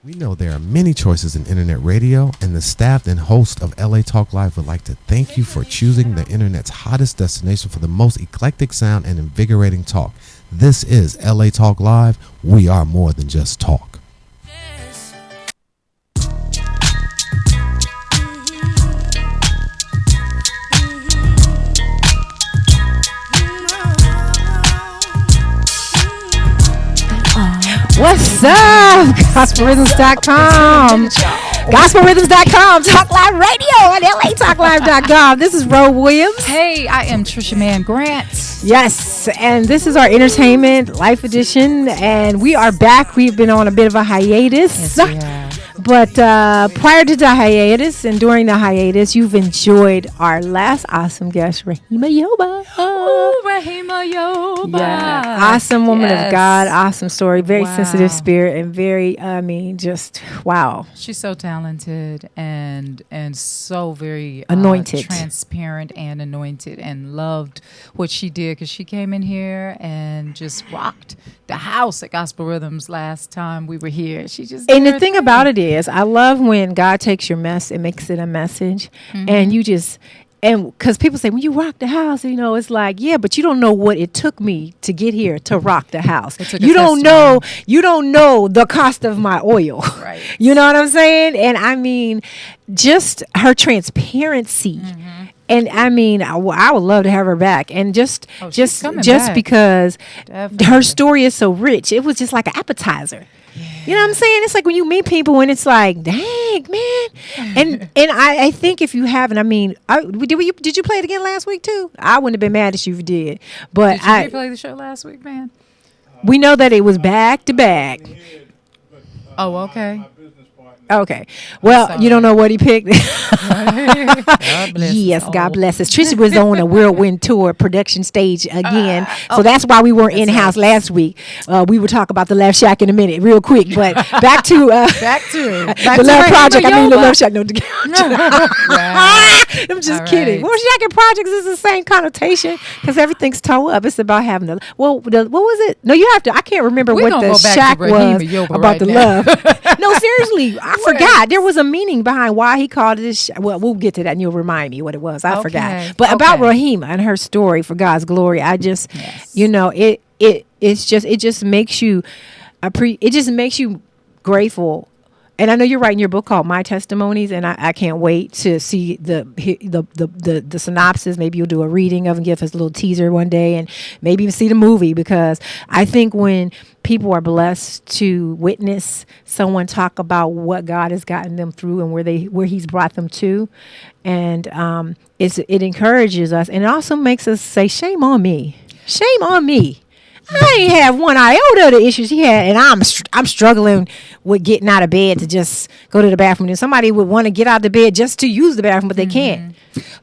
We know there are many choices in internet radio, and the staff and host of LA Talk Live would like to thank you for choosing the internet's hottest destination for the most eclectic sound and invigorating talk. This is LA Talk Live. We are more than just talk. What's up? GospelRhythms.com. GospelRhythms.com. Talk Live Radio at LATalkLive.com. This is Roe Willams. Hey, I am Trisha Mann Grant. Yes, and this is our entertainment life edition, and we are back. We've been on a bit of a hiatus. Yes, we have. But prior to the hiatus and during the hiatus, you've enjoyed our last awesome guest, Rahima Yoba. Ooh, Rahima Yoba. Yeah, awesome woman of God, awesome story, very sensitive spirit, and very, just wow. She's so talented and so very anointed, transparent and anointed, and loved what she did because she came in here and just rocked the house at Gospel Rhythms last time we were here. She just and the thing about it is, I love when God takes your mess and makes it a message, and you just. And because people say, when you rock the house, it's like, yeah, but you don't know what it took me to get here to rock the house. You don't know the cost of my oil. Right. You know what I'm saying? And I mean, just her transparency. And I mean, I would love to have her back. And just back. because Definitely. her story is so rich, it was just like an appetizer. Yeah. You know what I'm saying? It's like when you meet people and it's like, dang, man. And I think if you haven't, I mean, did you play it again last week too? I wouldn't have been mad if you did. But did you play the show last week, man? We know that it was back to back. Oh, okay. Okay. Well, you don't know what he picked. God bless yes, God bless us. Trisha was on a whirlwind tour production stage again. So that's why we weren't in-house last week. We will talk about the Love Shack in a minute, real quick. But back to the Love Project. I mean, the Love Shack. No, I'm just kidding. Well, Shack and Projects is the same connotation because everything's toe up. It's about having the, what was it? No, you have to. I can't remember what the Shack was about the love. No, seriously. I forgot. There was a meaning behind why he called it. Well, we'll get to that, and you'll remind me what it was. I forgot. But about Rahima and her story for God's glory, I just, it just makes you grateful. And I know you're writing your book called My Testimonies, and I can't wait to see the synopsis. Maybe you'll do a reading of and give us a little teaser one day, and maybe even see the movie, because I think when people are blessed to witness someone talk about what God has gotten them through and where He's brought them to, and it encourages us, and it also makes us say, "Shame on me! Shame on me! I ain't have one iota of the issues he had, and I'm struggling with getting out of bed to just go to the bathroom. And somebody would want to get out of the bed just to use the bathroom, but they can't."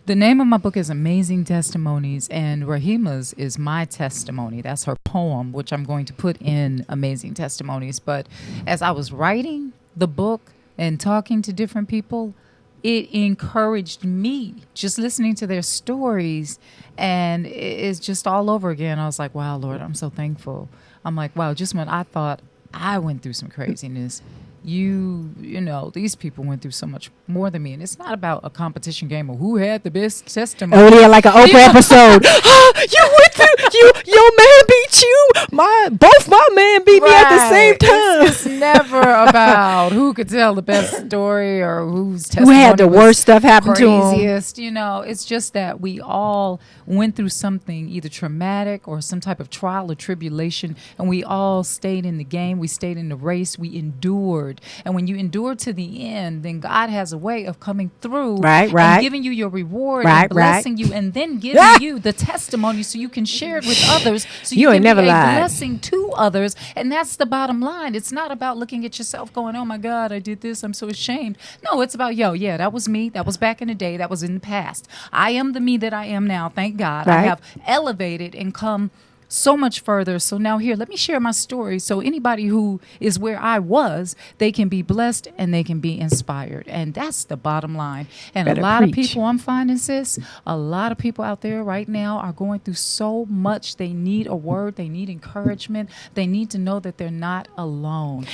The name of my book is Amazing Testimonies, and Rahima's is My Testimony. That's her poem, which I'm going to put in Amazing Testimonies. But as I was writing the book and talking to different people, it encouraged me just listening to their stories, and it's just all over again. I was like, wow, Lord, I'm so thankful. I'm like, wow, just when I thought I went through some craziness, these people went through so much more than me. And it's not about a competition game of who had the best testimony. Oh, yeah, like an Oprah episode. You went through, your man beat you. Both my men beat me at the same time. It's never about who could tell the best story or whose testimony who had the worst stuff happen to them. Craziest, it's just that we all went through something either traumatic or some type of trial or tribulation, and we all stayed in the game. We stayed in the race. We endured. And when you endure to the end, then God has a way of coming through and giving you your reward and blessing you, and then giving you the testimony so you can share it with others, so you can be a blessing to others. And that's the bottom line. It's not about looking at yourself going, oh my God, I did this, I'm so ashamed. No, it's about, that was me. That was back in the day. That was in the past. I am the me that I am now. Thank God. I have elevated and come so much further. So now here, let me share my story. So anybody who is where I was, they can be blessed and they can be inspired. And that's the bottom line. And a lot of people, I'm finding, sis, a lot of people out there right now are going through so much. They need a word. They need encouragement. They need to know that they're not alone.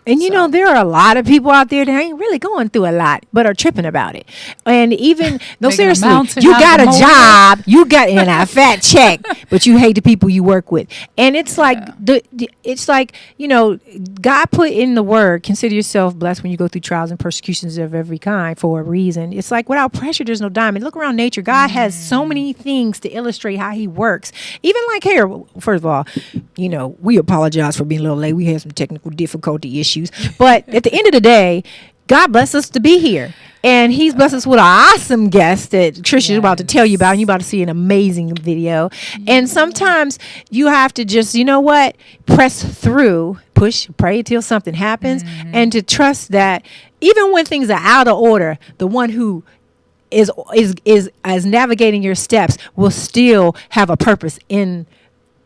And you know, there are a lot of people out there that ain't really going through a lot, but are tripping about it. And even no, Making a seriously, mountain you out got of a a job, you got in a fat check, but you hate the people you work with. And it's like it's like, you know, God put in the word, consider yourself blessed when you go through trials and persecutions of every kind for a reason. It's like without pressure, there's no diamond. Look around nature. God has so many things to illustrate how he works. Even like here, first of all, you know, we apologize for being a little late. We had some technical difficulty issues. But at the end of the day, God bless us to be here. And he's blessed us with an awesome guest that Trisha is about to tell you about. And you're about to see an amazing video. And sometimes you have to just, you know what, press through, push, pray till something happens. And to trust that even when things are out of order, the one who is navigating your steps will still have a purpose in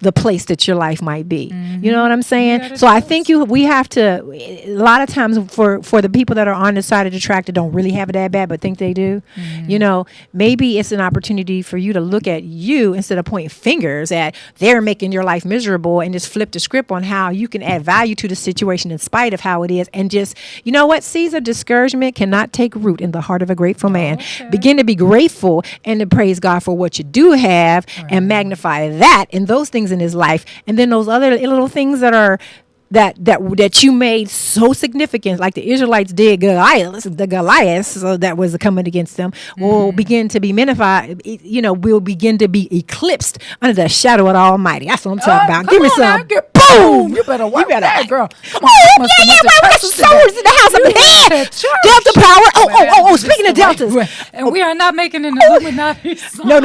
the place that your life might be. You know what I'm saying? Yeah, so I think we have to, a lot of times for the people that are on the side of the track that don't really have it that bad but think they do, you know, maybe it's an opportunity for you to look at you instead of pointing fingers at they're making your life miserable, and just flip the script on how you can add value to the situation in spite of how it is. And just, you know what, seeds of discouragement cannot take root in the heart of a grateful man. Begin to be grateful and to praise God for what you do have, and magnify that and those things in his life, and then those other little things that are that you made so significant, like the Israelites did Goliath, so that was coming against them, will begin to be magnified. You know, will begin to be eclipsed under the shadow of the Almighty. That's what I'm talking about. Give me some. Boom! You better work that, girl. Come on. Oh, yeah, we got soldiers in the house up in here. Delta power. Oh. Speaking of deltas, and we are not making an Illuminati song. No.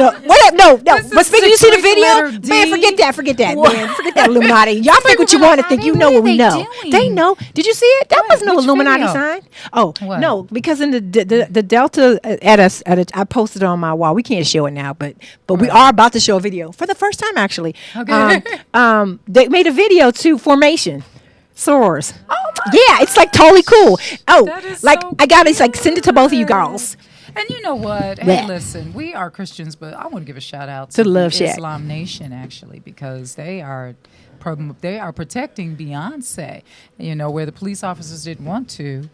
But speaking, you see the video, letter D. man. Forget that, man. Forget that Illuminati. Y'all think what you want to think. You know what we know. They know. Did you see it? That was no Which Illuminati video? sign. Oh What? no, because in the Delta I posted it on my wall. We can't show it now, but we are about to show a video for the first time actually. Okay. They made a video to formation. Sorors. Oh my Yeah, it's like totally cool. Oh, That is like so I got it. Like send it to both of you girls. And you know what? Hey, Blech. listen, we are Christians, but I want to give a shout out To to Love the Shack. Islam Nation, actually, because they are protecting Beyonce, you know, where the police officers didn't want to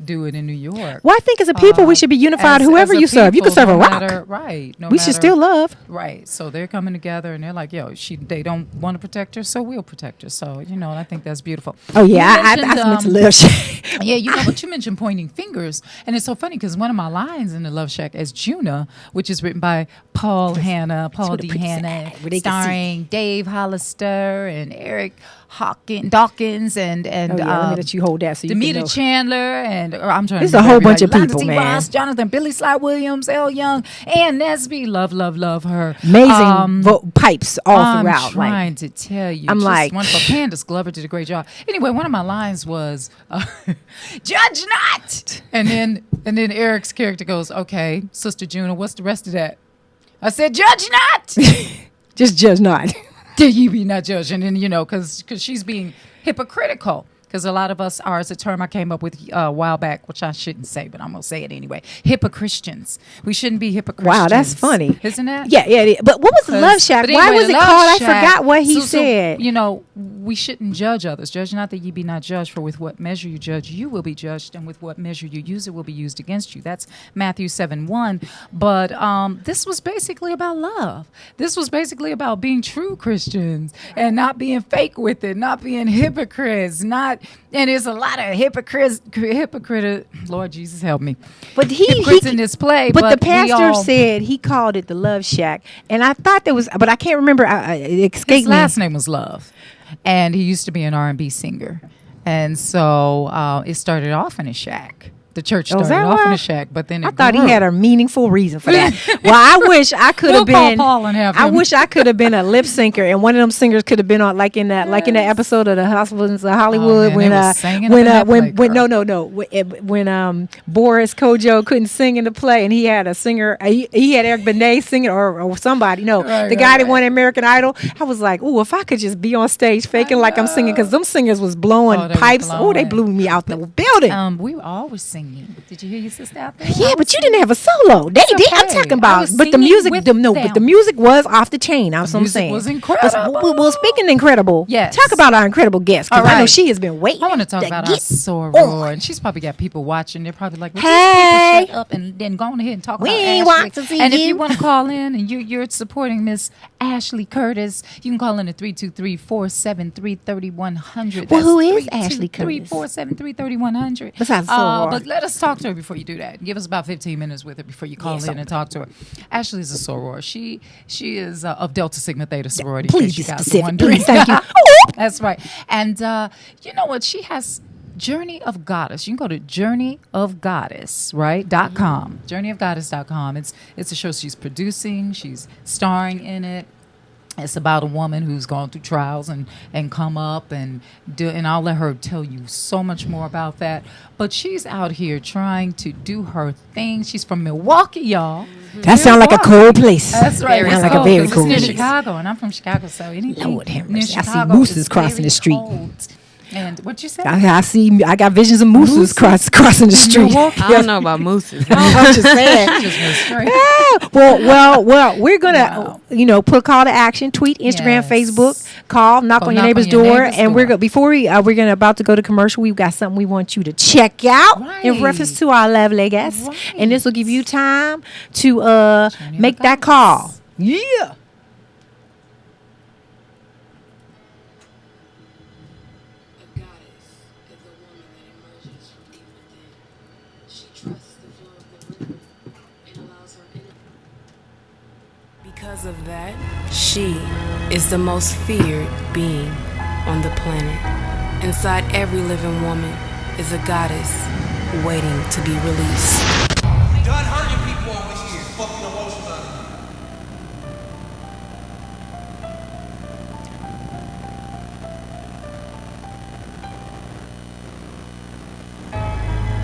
do it in New York. Well, I think as a people we should be unified. Whoever as a you serve, you can people, serve a no rock. matter- right. No We should matter- still love. Right. So they're coming together and they're like, yo, they don't want to protect her, so we'll protect her. So, you know, I think that's beautiful. Oh yeah, You I mentioned, meant to Love Shack. yeah, you know, but you mentioned pointing fingers, and it's so funny because one of my lines in the Love Shack as Juna, which is written by Paul D. Hanna, where the pretty side, where they can see. starring Dave Hollister and Eric Dawkins and Oh, yeah, let me let you hold that so you can Demeter know. Chandler and I'm trying. There's to a whole remember bunch of everybody. people, Lonnie T. man. Ross, Jonathan, Billy Sly Williams, L. Young, Ann Nesby. Love her. Amazing pipes all throughout. I'm trying Like to tell you. I'm just like- wonderful. Candace Glover did a great job. Anyway, one of my lines was, "Judge not," and then Eric's character goes, "Okay, Sister Juna, what's the rest of that?" I said, "Judge not." just judge not. Did you be not judging? And you know, because she's being hypocritical. Because a lot of us are, it's a term I came up with a while back, which I shouldn't say, but I'm going to say it anyway. Hypocristians. We shouldn't be hypocrites. Wow, that's funny. Isn't that? Yeah. But what was the Love Shack? But Why anyway, was it Love called? I Shack- forgot what he so, said. you know, we shouldn't judge others. Judge not that ye be not judged, for with what measure you judge, you will be judged, and with what measure you use, it will be used against you. That's Matthew 7:1. But this was basically about love. This was basically about being true Christians and not being fake with it, not being hypocrites, and there's a lot of hypocrite. Lord Jesus, help me. But hypocrites in this play. But the we pastor all- said he called it the Love Shack, and I thought there was, but I can't remember. It escaped his me. last name was Love, and he used to be an R&B singer, and so it started off in a shack. The church Oh, is started that off in why? a shack, but then I thought he had a meaningful reason for that. Well, I wish I could We'll have call been. Paul and have I him. wish I could have been a lip syncer, and one of them singers could have been on, like in that episode of the Husbands of Hollywood, man, when they was singing when up in that play, when no when Boris Kojo couldn't sing in the play, and he had a singer. He had Eric Benet singing, or somebody. No, Right, the guy that right. won American Idol. I was like, oh, if I could just be on stage faking like I'm singing, because them singers was blowing Oh, they were pipes. Oh, they blowing. blew me out the building. We were always singing singing. Did you hear your sister out there? Yeah, but you didn't have a solo. They did. I'm okay. talking I about, was but the singing music, with but the them. music was off the chain. That's what I'm music saying. was incredible. Well, speaking of incredible, Yes. talk about our incredible guest. All Because I know right. she has been waiting. I want to talk about our get soror, and she's probably got people watching. They're probably like, well, Hey. these people shut up and then go on ahead and talk We about ain't Ashley. want to see and if you. you want to call in and you're supporting Miss Ashley Curtis, you can call in at 323-473-3100. Well, who is Ashley Curtis? 323-473-3100. Besides soror. But let us talk to her before you do that. Give us about 15 minutes with her before you call in and talk to her. Ashley is a soror. She is of Delta Sigma Theta sorority. Please in be case you guys are specific. wondering. Please, thank you. That's right. And you know what? She has Journey of Goddess. You can go to journeyofgoddess, right? .com. Journeyofgoddess.com. It's a show she's producing. She's starring in it. It's about a woman who's gone through trials and come up and I'll let her tell you so much more about that. But she's out here trying to do her thing. She's from Milwaukee, y'all. That sounds like a cold place. That's right. Sounds It's like a cold, very 'cause cold it's near place. Chicago, and I'm from Chicago, so anything Lord have near mercy. I see Chicago mooses is crossing very the street. cold. And what you say? I got visions of mooses crossing the street. Milwaukee. I don't know about mooses. I'm just saying. Just went straight. Well, we're gonna, Wow. put a call to action, tweet, Instagram, Yes. Facebook, knock on your Knock neighbor's on your door, neighbor's and we're door. we're gonna about to go to commercial. We've got something we want you to check out in Right. reference to our lovely guests, Right. and this will give you time to Journey of make that Goddess. call. Yeah. A goddess is a woman that emerges from deep within. She trusts the flow of the river and allows her inner. Because of that, she is the most feared being on the planet. Inside every living woman is a goddess waiting to be released. Done hurting people over here, fucking emotions out of you.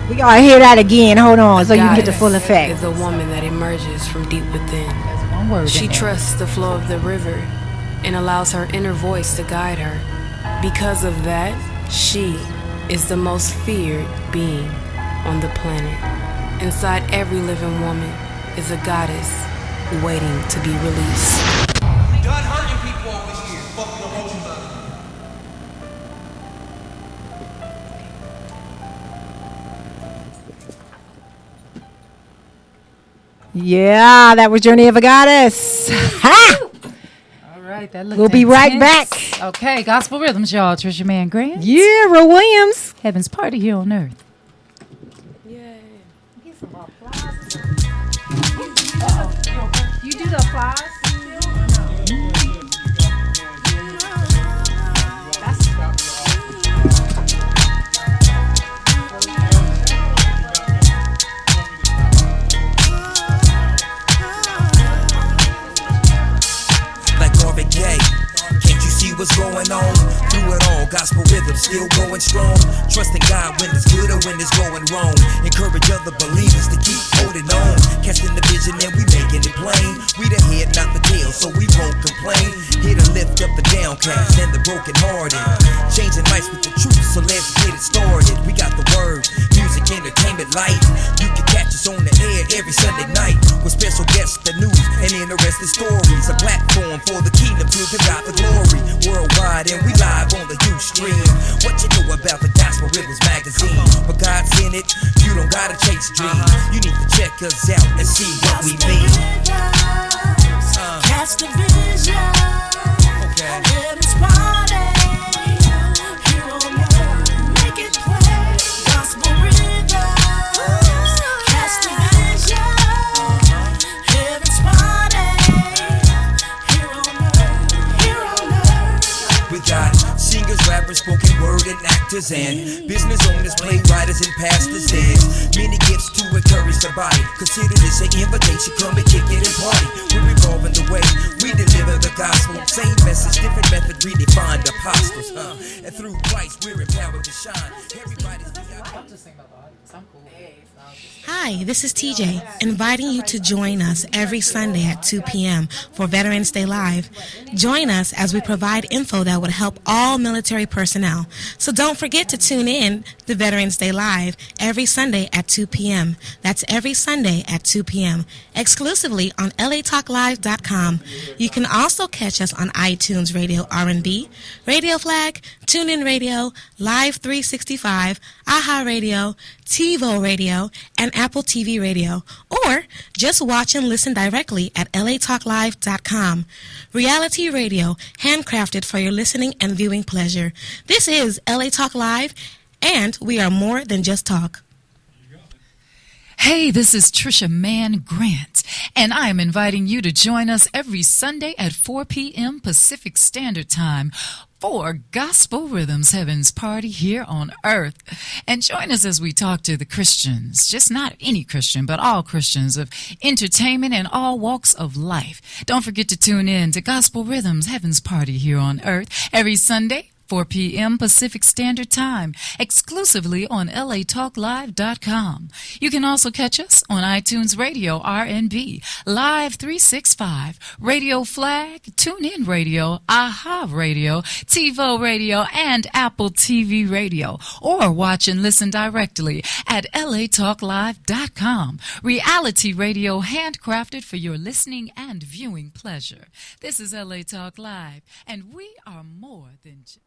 We gotta hear that again. Hold on, so you can get the full Goddess effect. is a woman that emerges from deep within. There's one word She in there. trusts the flow of the river and allows her inner voice to guide her. Because of that, she is the most feared being on the planet. Inside every living woman is a goddess waiting to be released. Done hurting people over here, fucking emotions out of you. Yeah, that was Journey of a Goddess. Ha! All right, that looked We'll be right intense. Okay, Gospel Rhythms, y'all. Trisha Mann Grant. Yeah, Roe Williams. Heaven's party here on earth. You do the applause? Like Marvin Gaye. Can't you see what's going on? Through it all, gospel rhythm still going strong. Trusting God when it's good or when it's going wrong. Encourage other believers to keep holding on. Casting the vision and we making it plain. We the head, not the tail, so we won't complain. Here to lift up the downcast and the broken hearted. Changing lives with the truth, so let's get it started. We got the word, music, entertainment, life. You can catch us on the air every Sunday night with special guests, the news, and interesting stories. A platform for the kingdom to give God the glory. Worldwide, and we live on the Ustream. What you know about the Gospel Rhythms magazine? But God's in it, you don't gotta chase dreams. You need to check us out and see what we mean. Cast a vision. Okay. Heaven's party. Here on earth. Make it play. Gospel rhythms. Cast a vision. Heaven's party. Here on earth. Here on earth. We got singers, rappers, spoken word, and actors, and business owners, playwrights, and pastors. There's many gifts to encourage the body. Consider this an invitation, come and kick it and party. We're evolving the way we deliver the gospel. Same message, different method, redefined apostles. And through Christ, we're empowered to shine. Everybody's Hi, this is TJ, inviting you to join us every Sunday at 2 p.m. for Veterans Day Live. Join us as we provide info that would help all military personnel. So don't forget to tune in to Veterans Day Live every Sunday at 2 p.m. That's every Sunday at 2 p.m. exclusively on latalklive.com. You can also catch us on iTunes Radio R&B, Radio Flag, TuneIn Radio, Live 365, AHA Radio, TiVo Radio, and Apple TV Radio, or just watch and listen directly at latalklive.com. Reality radio, handcrafted for your listening and viewing pleasure. This is LA Talk Live, and we are more than just talk. Hey, this is Trisha Mann Grant, and I am inviting you to join us every Sunday at 4 p.m. Pacific Standard Time for Gospel Rhythms Heaven's Party here on Earth. And join us as we talk to the Christians, just not any Christian, but all Christians of entertainment and all walks of life. Don't forget to tune in to Gospel Rhythms Heaven's Party here on Earth every Sunday, 4 p.m. Pacific Standard Time, exclusively on latalklive.com. You can also catch us on iTunes Radio R&B, Live 365, Radio Flag, TuneIn Radio, AHA Radio, TiVo Radio, and Apple TV Radio. Or watch and listen directly at latalklive.com. Reality radio handcrafted for your listening and viewing pleasure. This is LA Talk Live, and we are more than just...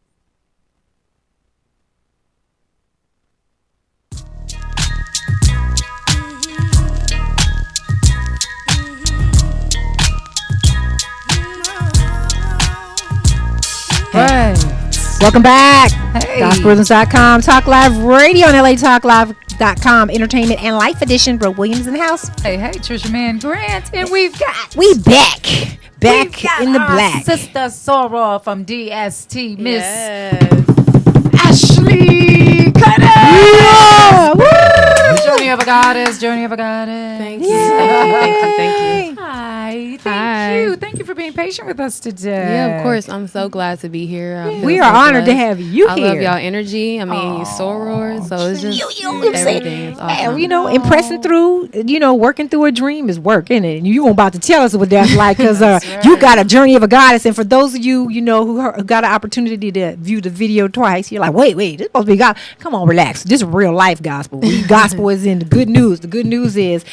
Right. Welcome back. Hey. GospelRhythms.com, Talk Live Radio on latalklive.com, Entertainment and Life Edition. Roe Willams in the house. Hey, Trisha Mann Grant, and we Back in the black. Sister Soror from DST, Miss Yes. Ashley Cutter. Yeah. Woo! Journey of a Goddess, Journey of a Goddess. Thank you. Thank you. Hi, thank Hi. you. Thank you for being patient with us today. Yeah, of course. I'm so glad to be here. I feel We so are honored to blessed. have you I here. love y'all energy. I mean, you soror, so it's just everything. It's awesome. You know, impressing through, working through a dream is work, isn't it? And you about to tell us what that's like, because you got a Journey of a Goddess. And for those of you, who got an opportunity to view the video twice, you're like, wait, this supposed to be God. Come on, relax. This is real life gospel. Gospel is in the good news. The good news is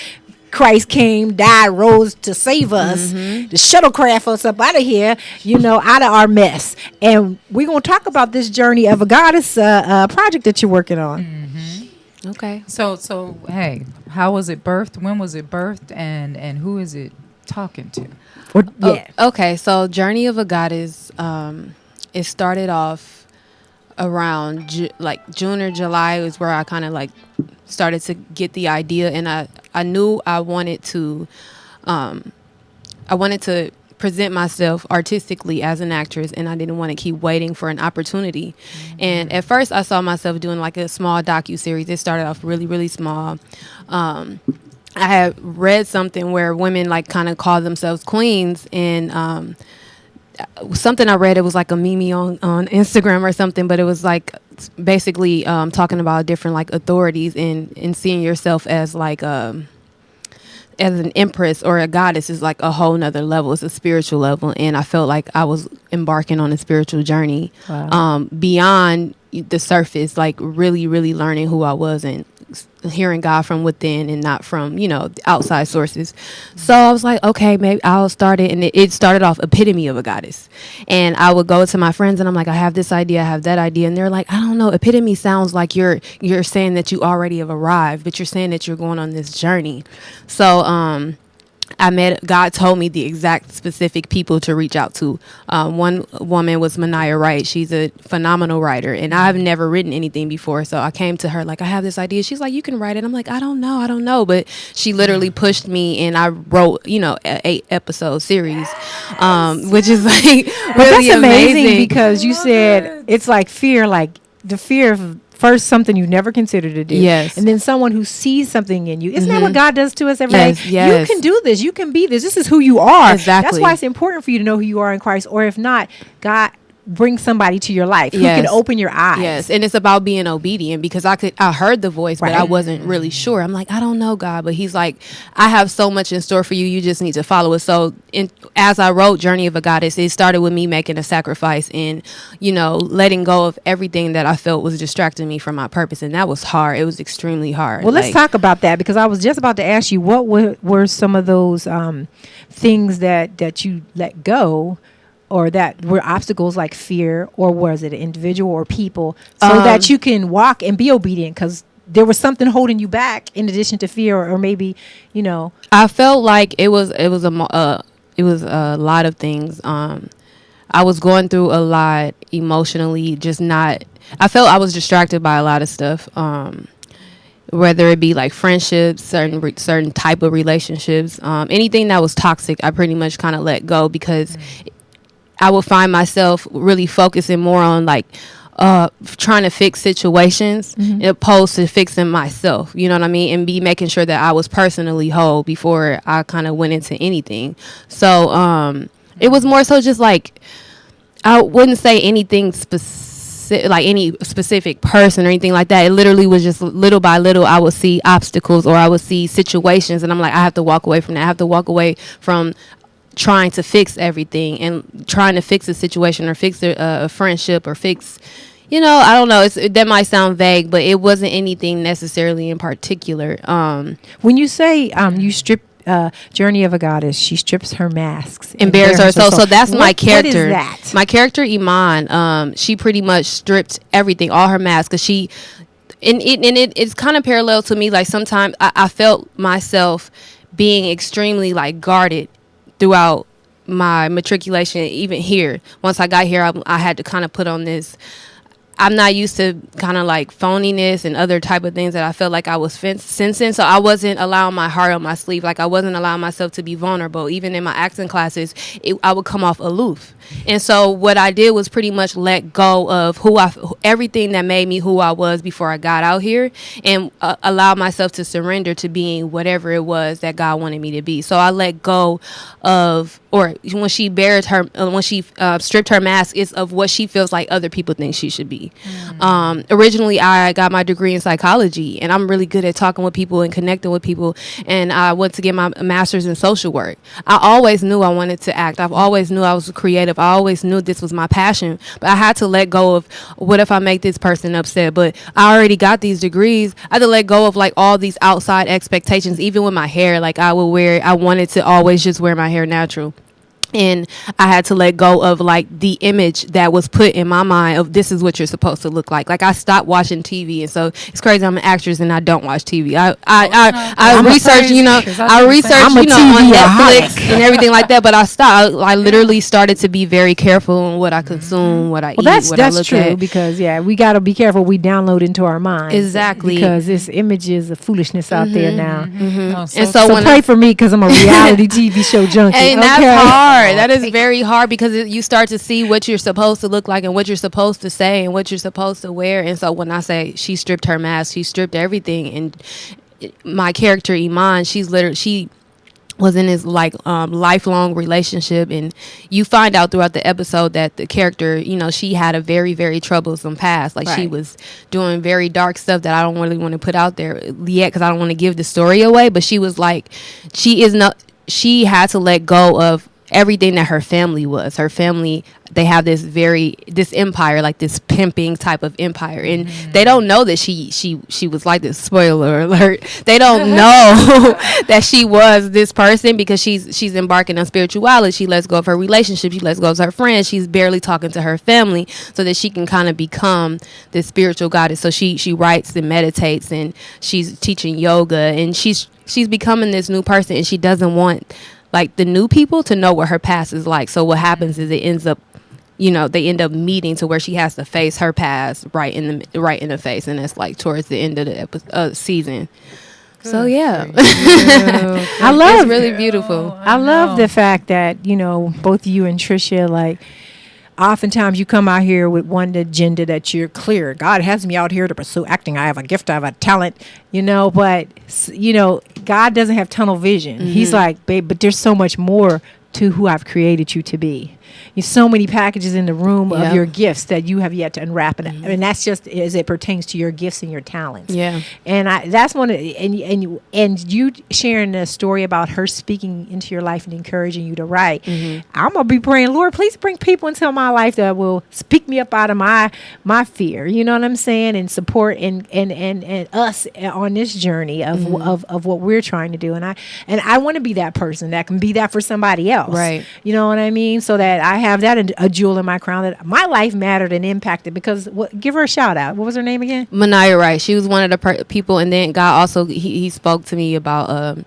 Christ came, died, rose to save us, to shuttlecraft us up out of here, out of our mess. And we're going to talk about this Journey of a Goddess project that you're working on. Okay. So hey, how was it birthed? When was it birthed? And who is it talking to? Okay, so Journey of a Goddess, it started off around June or July is where I kind of started to get the idea, and I knew I wanted to present myself artistically as an actress, and I didn't want to keep waiting for an opportunity. And at first I saw myself doing a small docu-series. It started off really, really small. I had read something where women kind of call themselves queens, and something I read, it was like a meme on Instagram or something, but it was basically talking about different authorities and seeing yourself as as an empress or a goddess is a whole nother level. It's a spiritual level, and I felt like I was embarking on a spiritual journey. Wow. Beyond the surface, really, really learning who I was and hearing God from within and not from outside sources. So I was like, okay, maybe I'll start it. And it started off Epitome of a Goddess, and I would go to my friends and I'm like, I have this idea, I have that idea, and they're like, I don't know, epitome sounds like you're saying that you already have arrived, but you're saying that you're going on this journey. So God told me the exact specific people to reach out to. One woman was Mania Wright. She's a phenomenal writer, and I've never written anything before. So I came to her I have this idea. She's like, you can write it. I'm like, I don't know. But she literally pushed me, and I wrote, a 8-episode series, which is really that's amazing amazing. because you said it's fear, the fear of first something you never considered to do. Yes. And then someone who sees something in you. Isn't that what God does to us every Yes, day? yes. You can do this. You can be this. This is who you are. Exactly. That's why it's important for you to know who you are in Christ. Or if not, God bring somebody to your life, who Yes. can open your eyes. Yes, and it's about being obedient, because I heard the voice, but I Right. wasn't really sure. I'm like, I don't know, God, but he's like, I have so much in store for you. You just need to follow it. So as I wrote Journey of a Goddess, it started with me making a sacrifice and, letting go of everything that I felt was distracting me from my purpose. And that was hard. It was extremely hard. Well, let's talk about that, because I was just about to ask you, what were some of those things that you let go, or that were obstacles, like fear, or was it an individual or people, so that you can walk and be obedient? Because there was something holding you back in addition to fear, or maybe, I felt like it was a lot of things. I was going through a lot emotionally, I felt I was distracted by a lot of stuff. Whether it be like friendships, certain type of relationships, anything that was toxic, I pretty much kind of let go, because I would find myself really focusing more on like trying to fix situations, opposed to fixing myself, you know what I mean, and be making sure that I was personally whole before I kind of went into anything. So it was more so just like, I wouldn't say anything specific, like any specific person or anything like that. It literally was just little by little, I would see obstacles, or I would see situations, and I'm like, I have to walk away from that. I have to walk away from trying to fix everything and trying to fix a situation, or fix a friendship, or fix, I don't know. That might sound vague, but it wasn't anything necessarily in particular. when you say you strip Journey of a Goddess, she strips her masks, and bears her soul. So that's my character. What is that? My character Iman, she pretty much stripped everything, all her masks, because she, it's kind of parallel to me. Like sometimes I felt myself being extremely like guarded throughout my matriculation. Even here, once I got here, I had to kind of put on this, I'm not used to kind of like phoniness and other type of things that I felt like I was sensing. So I wasn't allowing my heart on my sleeve. Like I wasn't allowing myself to be vulnerable. Even in my acting classes, I would come off aloof. And so what I did was pretty much let go of everything that made me who I was before I got out here, and allow myself to surrender to being whatever it was that God wanted me to be. So I let go of, or when she stripped her mask, it's of what she feels like other people think she should be. Originally, I got my degree in psychology, and I'm really good at talking with people and connecting with people. And I went to get my master's in social work. I always knew I wanted to act. I've always knew I was creative. I always knew this was my passion. But I had to let go of, what if I make this person upset? But I already got these degrees. I had to let go of like all these outside expectations. Even with my hair, like I wanted to always just wear my hair natural. And I had to let go of like the image that was put in my mind of this is what you're supposed to look like. Like I stopped watching TV, and so it's crazy. I'm an actress and I don't watch TV. I research, on Netflix and everything like that. But I stopped. I literally started to be very careful on what I consume, what I eat, that's what I look true at. because we got to be careful. We download into our minds Exactly. because this images of foolishness out there now. Oh, And So pray for me because I'm a reality TV show junkie. And okay? that's hard. That is very hard, because you start to see what you're supposed to look like and what you're supposed to say and what you're supposed to wear. And so when I say she stripped her mask, she stripped everything. And my character Iman, she was in this like lifelong relationship, and you find out throughout the episode that the character, she had a very, very troublesome past. Like she was doing very dark stuff that I don't really want to put out there yet, because I don't want to give the story away. But she was like, she had to let go of everything that her family was. Her family, they have this empire, like this pimping type of empire, and they don't know that she was like this. Spoiler alert. They don't know that she was this person, because she's embarking on spirituality. She lets go of her relationship. She lets go of her friends. She's barely talking to her family so that she can kind of become this spiritual goddess. So she writes and meditates, and she's teaching yoga, and she's becoming this new person, and she doesn't want like the new people to know what her past is like. So what happens is it ends up, they end up meeting to where she has to face her past right in the face, and it's like towards the end of the season. So yeah, I love it's really beautiful. I love the fact that both you and Trisha, like, oftentimes you come out here with one agenda that you're clear. God has me out here to pursue acting. I have a gift. I have a talent. But God doesn't have tunnel vision. He's like, babe, but there's so much more to who I've created you to be. so many packages in the room Yeah. of your gifts that you have yet to unwrap, and that's just as it pertains to your gifts and your talents. Yeah. And that's one of, and you sharing the story about her speaking into your life and encouraging you to write. I'm gonna be praying, Lord, please bring people into my life that will speak me up out of my fear. You know what I'm saying? And support and us on this journey of what we're trying to do. And I want to be that person that can be that for somebody else. Right. You know what I mean? So that I have that a jewel in my crown that my life mattered and impacted. Because give her a shout out. What was her name again? Manaya Wright. She was one of the people, and then God also he spoke to me about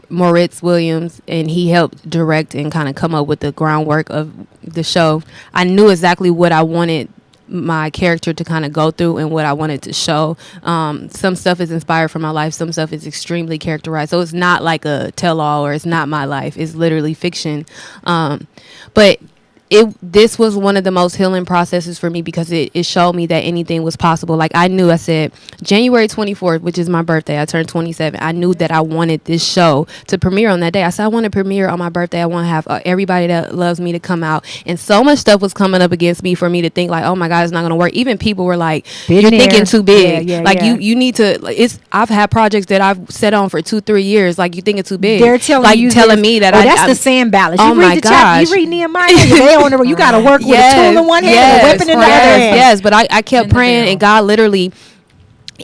Moritz Williams, and he helped direct and kind of come up with the groundwork of the show. I knew exactly what I wanted my character to kind of go through and what I wanted to show. Some stuff is inspired from my life. Some stuff is extremely characterized. So it's not like a tell-all, or it's not my life. It's literally fiction. But this was one of the most healing processes for me, because it showed me that anything was possible. Like I knew, I said January 24th, which is my birthday, I turned 27. I knew that I wanted this show to premiere on that day. I said, I want to premiere on my birthday. I want to have everybody that loves me to come out. And so much stuff was coming up against me for me to think like, oh my God, it's not going to work. Even people were like, you're thinking too big. You need to, I've had projects that I've set on for 2-3 years. Like, you thinking too big. They're telling like you telling me that that's the sand balance. Oh you read my the gosh. chapter, you read Nehemiah. You got to work with a tool in one hand and a weapon in the other hand. Yes, but I kept praying, and God literally,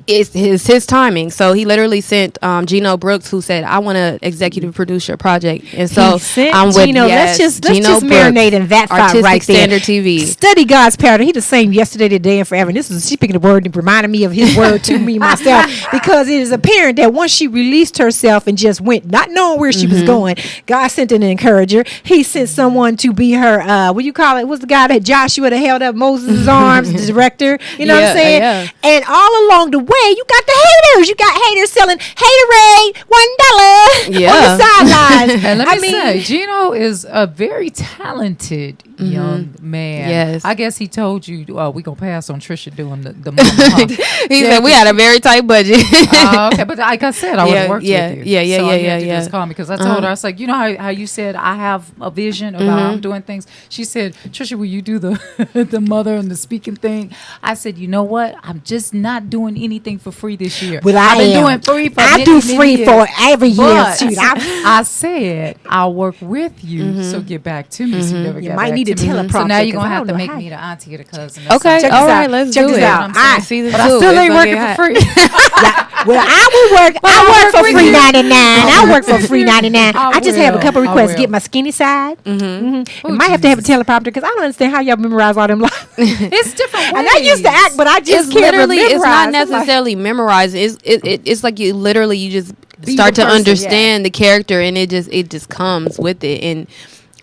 it's his timing. So he literally sent Gino Brooks, who said, I want to executive produce your project. And so I'm with Gino. Let's just marinate in that thought Artistic right there. Standard TV. Study God's pattern. He's the same yesterday, today, and forever. And this is, she's picking the word and reminding me of his word to me myself, because it is apparent that once she released herself and just went, not knowing where she was going, God sent an encourager. He sent someone to be her, what do you call it? What's the guy that Joshua that held up Moses' arms, the director? You know what I'm saying? Yeah. And all along the way, you got the haters. You got haters selling Haterade $1 on the sidelines. And let me say, Gino is a very talented young man. Yes. I guess he told you, we gonna pass on Trisha doing the mama. He said we had a very tight budget. Okay, but like I said, I would have worked with you. Yeah. Just call me, because I told her, I was like, you know how you said I have a vision about how I'm doing things. She said, Trisha, will you do the mother and the speaking thing? I said, you know what? I'm just not doing anything for free this year. Well, I've been doing free for I do free for every year. But Shoot, I said I'll work with you. So get back to me. So you never You got might back need to to me. teleprompter, So now you're 'cause gonna I have don't to know make how me the auntie or the cousin. Okay, Check all this right, out. let's Check do this it. out. Season But I 2, still it's ain't gonna working get for hot. free. Well, I will work. But I I'll work for work free with you. $99. I work for free $99. I I just have a will. couple I requests. will. Get my skinny side. Oh, I might have to have a teleprompter, because I don't understand how y'all memorize all them lines. It's different ways. And I used to act, but I just It's can't literally, memorize. it's not I'm like, necessarily memorized. It's like you literally, you just Be start the to person, understand the character, and it just comes with it. And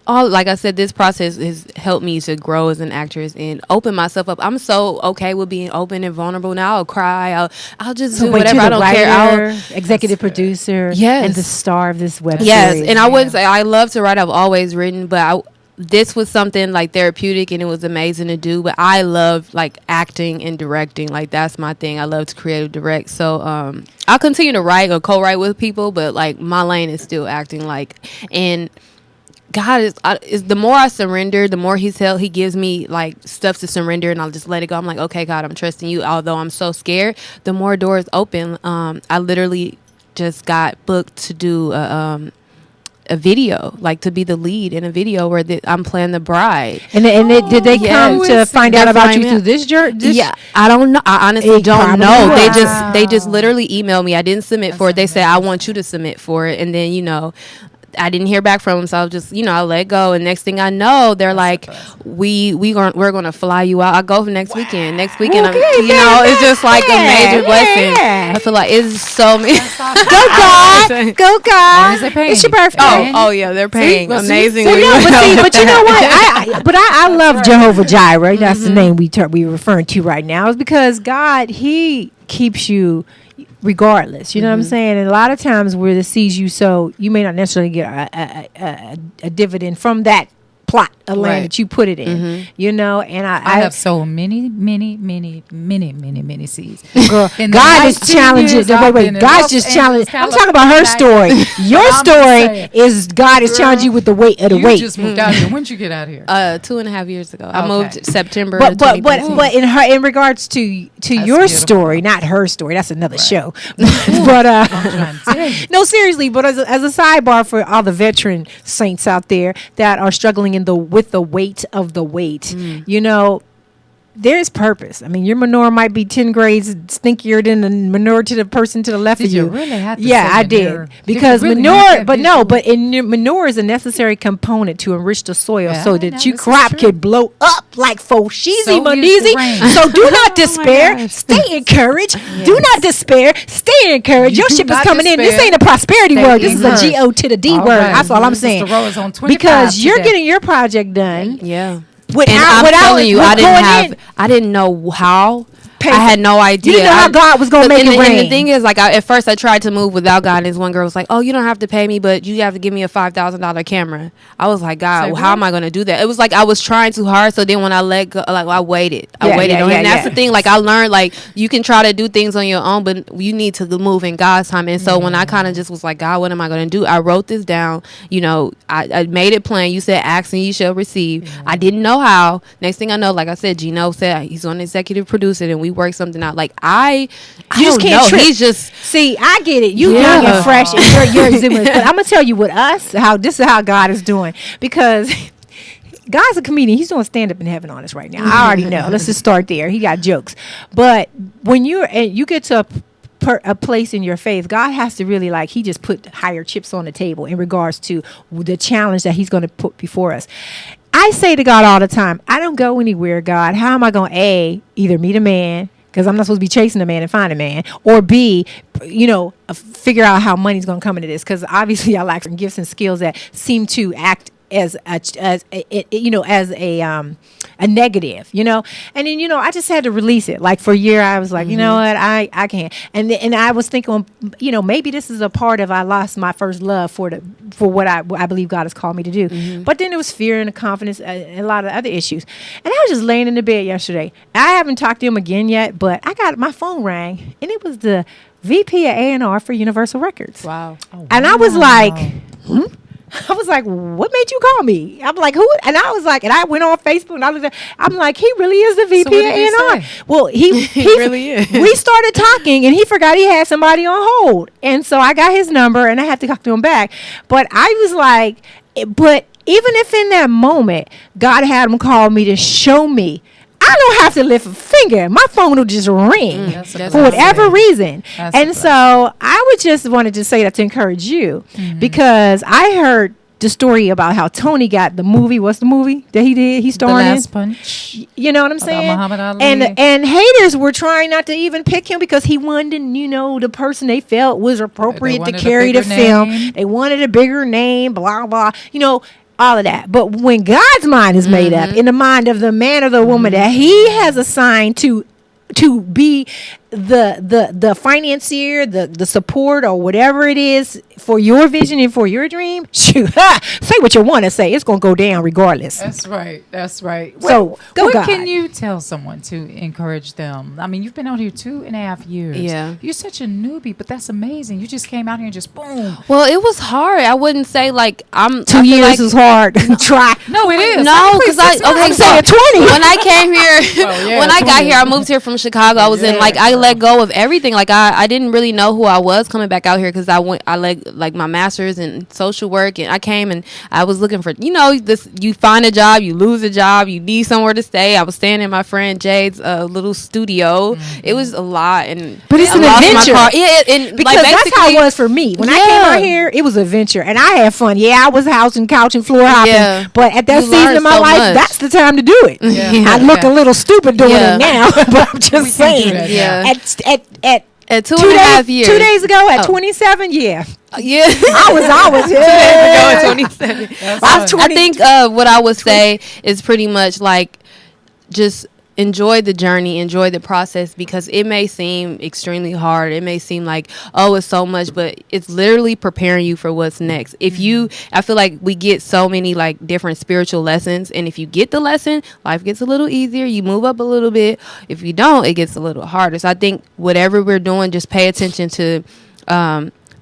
all, like I said, this process has helped me to grow as an actress and open myself up. I'm so okay with being open and vulnerable now. I'll cry. I'll just do wait, whatever. you're I the don't care. writer, executive producer, Yes. and the star of this web Yes, series. and I wouldn't say I love to write. I've always written, but this was something like therapeutic, and it was amazing to do. But I love like acting and directing. Like, that's my thing. I love to creative direct. So I'll continue to write or co-write with people, but like my lane is still acting. Like, and God is the more I surrender, the more He gives me like stuff to surrender, and I'll just let it go. I'm like, okay, God, I'm trusting you. Although I'm so scared, the more doors open. I literally just got booked to do a video, like to be the lead in a video where I'm playing the bride. And did they come Yes. to find out They're about you finding through out. this journey? Yeah, I don't know. I honestly It don't probably know. was. They just literally emailed me. I didn't submit for it. They said, I want you to submit for it. And then, I didn't hear back from them, so I was just, I let go. And next thing I know, they're like, we're gonna fly you out. I go for next weekend. Next weekend, it's just like a major blessing. I feel like it's so many. Go God, go God. As long as they pay It's your me. birthday. Oh yeah, they're paying well, see? amazingly. So, yeah, well. but you know what? I love Jehovah Jireh. That's the name we're referring to right now. Is because God, He keeps you regardless. You know what I'm saying? And a lot of times where the seeds you sow, you may not necessarily get a dividend from that plot of land Right. that you put it in. You know, and I have so many seeds. Girl, In the God is 19 challenging. years I've been in God's Los just Angeles, challenging. I'm talking about her story. Your I'm just story saying. is God is challenging you with the weight of the You weight. just moved out here. When did you get out here? 2.5 years ago. I Okay. moved September. But 2013. but in regards to your beautiful. story, not her story. That's another show. But I'm trying to tell you. no, seriously. But as a sidebar for all the veteran saints out there that are struggling with the weight of the weight, you know. There's purpose. I mean, your manure might be 10 grades stinkier than the manure to the person to the left Did of you you. really have to Yeah, say I did. manure? Because Did you really manure, have that but no, visual? but in your manure is a necessary component to enrich the soil Yeah, so I that know, your this is crop true. can blow up like Foshizi So is the Mandizi. rain. So do not despair. Stay encouraged. Do not despair. Stay encouraged. You Your do ship is not coming in. This despair. ain't a prosperity Stay word. This is a encouraged. G-O to the D All word. right. That's all I'm Sister saying. Rose on 25 Because you're today. getting your project done. yeah. Without, And I'm without telling you, going in. I didn't know how. Pay I had no idea. You didn't know how God was gonna make it And the rain. thing is, like, at first I tried to move without God. And this one girl was like, "Oh, you don't have to pay me, but you have to give me a $5,000 camera." I was like, "God, Say how what? am I going to do that?" It was like I was trying too hard. So then when I let go, like, I waited. Yeah, I waited, yeah, and that's yeah. the thing. Like, I learned, like, you can try to do things on your own, but you need to move in God's time. And so when I kind of just was like, "God, what am I going to do?" I wrote this down. You know, I made it plain. You said, "Ask and you shall receive." I didn't know how. Next thing I know, like I said, Gino said he's on executive producer, and we worked something out. Like I just don't can't know. trip. He's just See, I get it. You Yeah. young and fresh, and you're exuberant. But I'm gonna tell you with us how this is how God is doing, because God's a comedian. He's doing stand up in heaven on us right now. I already know. Let's just start there. He got jokes, but when you get to a place in your faith, God has to really He just put higher chips on the table in regards to the challenge that He's going to put before us. I say to God all the time, I don't go anywhere, God. How am I going to either meet a man? Because I'm not supposed to be chasing a man and find a man, or B, figure out how money's going to come into this. Because obviously I lack some gifts and skills that seem to act as a negative, and then I just had to release it. Like for a year I was like, you know what, I can't, and I was thinking, maybe this is a part of I lost my first love for what I believe God has called me to do. But then there was fear and confidence and a lot of other issues, and I was just laying in the bed yesterday. I haven't talked to him again yet, but I got my phone rang and it was the VP of A&R for Universal Records. wow. And I was like, I was like, what made you call me? I'm like, who? And I was like, and I went on Facebook and I looked at, I'm like, he really is the So VP what of did he A&R. say? Well, he really is. We started talking and he forgot he had somebody on hold. And so I got his number and I had to talk to him back. But I was like, but even if in that moment, God had him call me to show me, I don't have to lift a finger. My phone will just ring That's a for whatever blessing. reason. That's a And so I would just wanted to say that to encourage you, because I heard the story about how Tony got the movie. What's the movie that he did? He The starred in. Last Punch. You know what I'm About saying? Muhammad Ali. And haters were trying not to even pick him because he wasn't, the person they felt was appropriate to wanted a carry the bigger film. name. They wanted a bigger name, blah blah. All of that. But when God's mind is made up, in the mind of the man or the woman that He has assigned to be the financier, the support, or whatever it is for your vision and for your dream, shoot, say what you want to say. It's going to go down regardless. That's right. That's right. So, go what God. can you tell someone to encourage them? I mean, you've been out here 2.5 years. Yeah. You're such a newbie, but that's amazing. You just came out here and just boom. Well, it was hard. I wouldn't say like I'm 2 I feel years like, is hard. Try. No, it is. No, because I'm saying 20. when I came here, Well, yeah, when I got 20. here, I moved here from Chicago. I was in like I let go of everything. Like I didn't really know who I was coming back out here because I let like my master's in social work, and I came and I was looking for this. You find a job, you lose a job, you need somewhere to stay. I was staying in my friend Jade's little studio. It was a lot, and But it's I an lost my adventure. car. Yeah, and Because like, that's how it basically- was for me. When I came Yeah. out here, it was an adventure. And I had fun. Yeah, I was housing, couch, and floor hopping. Yeah. But at that You season learn of my so life, much. that's the time to do it. Yeah. I look a little stupid doing Yeah. it now. But I'm just We can do saying. that Yeah. At At 2.5 years. 2 days ago at Oh. 27, yeah. Yeah. I was yeah. 27. That's I right. was I think what I would say is pretty much like just enjoy the journey, enjoy the process, because it may seem extremely hard. It may seem like, oh, it's so much, but it's literally preparing you for what's next. If you, I feel like we get so many like different spiritual lessons, and if you get the lesson, life gets a little easier. You move up a little bit. If you don't, it gets a little harder. So I think whatever we're doing, just pay attention to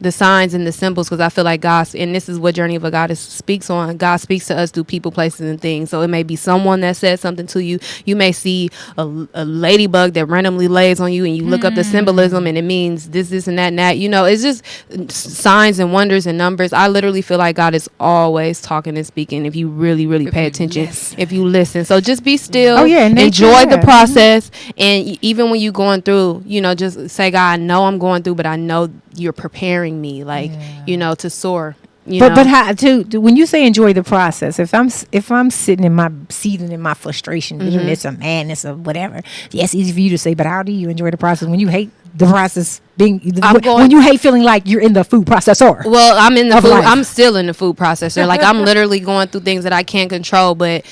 the signs and the symbols, because I feel like God, and this is what Journey of a Goddess speaks on, God speaks to us through people, places, and things. So it may be someone that said something to you. You may see a ladybug that randomly lays on you, and you look up the symbolism, and it means this, and that, and that. You know, it's just signs and wonders and numbers. I literally feel like God is always talking and speaking if you really, really pay attention, if you listen. So just be still. Oh, yeah, enjoy the process. And even when you're going through, you know, just say, God, I know I'm going through, but I know you're preparing me, like, you know, to soar. But how to when you say enjoy the process? If I'm sitting in my seething in my frustration, bitterness, or madness, or whatever, it's easy for you to say. But how do you enjoy the process when you hate the process? When you hate feeling like you're in the food processor? Well, I'm in the food. I'm still in the food processor. Like, I'm literally going through things that I can't control, but.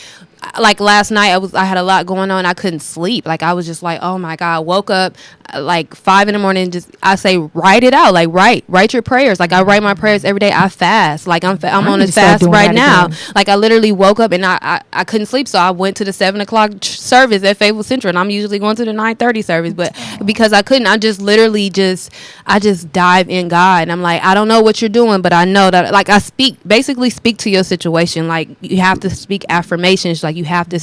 Like last night, I had a lot going on. I couldn't sleep. Like, I was just like, oh my God. Woke up like 5 a.m. Just I say, write it out. Like, write your prayers. Like, I write my prayers every day. I fast. Like, I'm on a fast right now. Like, I literally woke up and I couldn't sleep, so I went to the 7 o'clock service at Fayetteville Central, and I'm usually going to the 9:30 service. But because I couldn't, I just literally I dive in God, and I'm like, I don't know what you're doing, but I know that, like, I basically speak to your situation. Like, you have to speak affirmations. Like, you have to.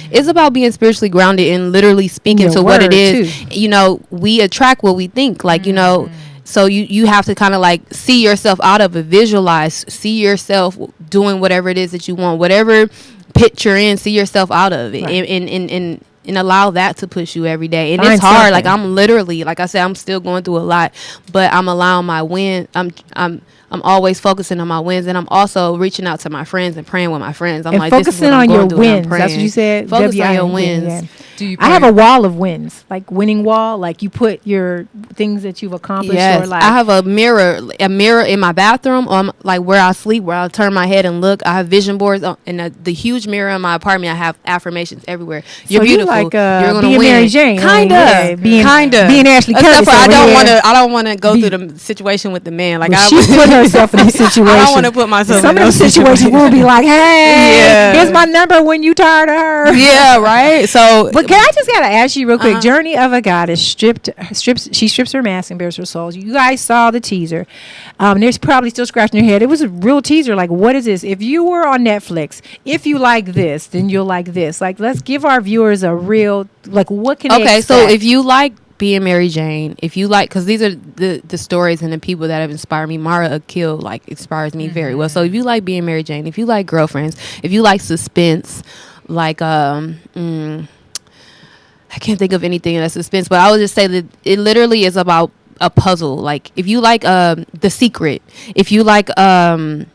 It's about being spiritually grounded and literally speaking to what it is. Too. You know, we attract what we think. Like, you know. So you have to kind of like see yourself out of it, visualize, see yourself doing whatever it is that you want, whatever pit you're in, see yourself out of it, and allow that to push you every day. And it's hard. Something. Like, I'm literally, like I said, I'm still going through a lot, but I'm allowing my win. I'm always focusing on my wins, and I'm also reaching out to my friends and praying with my friends. I'm and like, focusing this is what I'm on your through, wins. That's what you said. Focus on your wins. Yeah. I have a wall of wins, like winning wall. Like, you put your things that you've accomplished. Yes, or like, I have a mirror in my bathroom, or like where I sleep, where I turn my head and look. I have vision boards, and the huge mirror in my apartment. I have affirmations everywhere. You're beautiful. Like, you're gonna being win. Mary Jane, kind of, being Ashley Curtis. Except for I don't want to go through the situation with the man. Like, she put herself in this situation. I don't want to put myself. Some in of the situations will be like, hey, here's my number when you tired of her. Yeah, right. So, but can I just gotta ask you real quick? Journey of a Goddess she strips her mask and bears her soul. You guys saw the teaser. They're probably still scratching their head. It was a real teaser. Like, what is this? If you were on Netflix, if you like this, then you'll like this. Like, let's give our viewers a real, like, what can they expect? So if you like being Mary Jane, if you like, because these are the stories and the people that have inspired me. Mara Akil, like, inspires me very well. So if you like being Mary Jane, if you like Girlfriends, if you like suspense, like I can't think of anything that's suspense, but I would just say that it literally is about a puzzle. Like, if you like The Secret, if you like I'm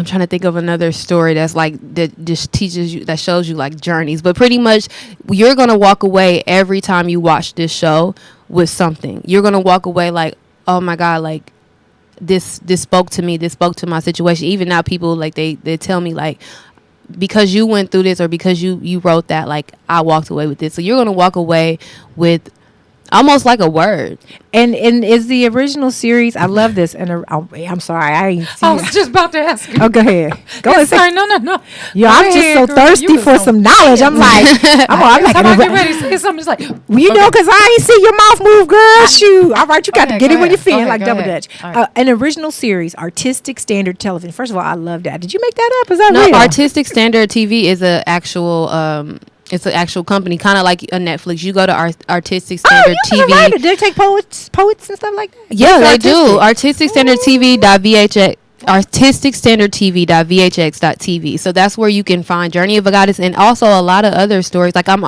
trying to think of another story that's like, that just teaches you, that shows you like journeys, but pretty much you're gonna walk away every time you watch this show with something. You're gonna walk away like, oh my God, like this spoke to me, this spoke to my situation. Even now, people like they tell me like, because you went through this, or because you wrote that, like, I walked away with this. So you're gonna walk away with almost like a word. And is the original series, I love this, and I'm sorry, I was just about to ask you. Oh, go ahead. Go ahead. Sorry, no. Yeah, I'm just so thirsty for some knowledge. I'm like, I'm like, get ready to say something. It's like, you know, because I ain't see your mouth move, girl. Shoot. All right, you got to get it when you feel like double dutch. Right. An original series, Artistic Standard Television. First of all, I love that. Did you make that up? Is that real? Artistic Standard TV is an actual it's an actual company, kind of like a Netflix. You go to Artistic Standard TV. Right. Do they take poets and stuff like that? Yeah, they do. Artistic Standard TV.vhx. artisticstandardtv.vhx.tv. So that's where you can find Journey of a Goddess, and also a lot of other stories. Like, I'm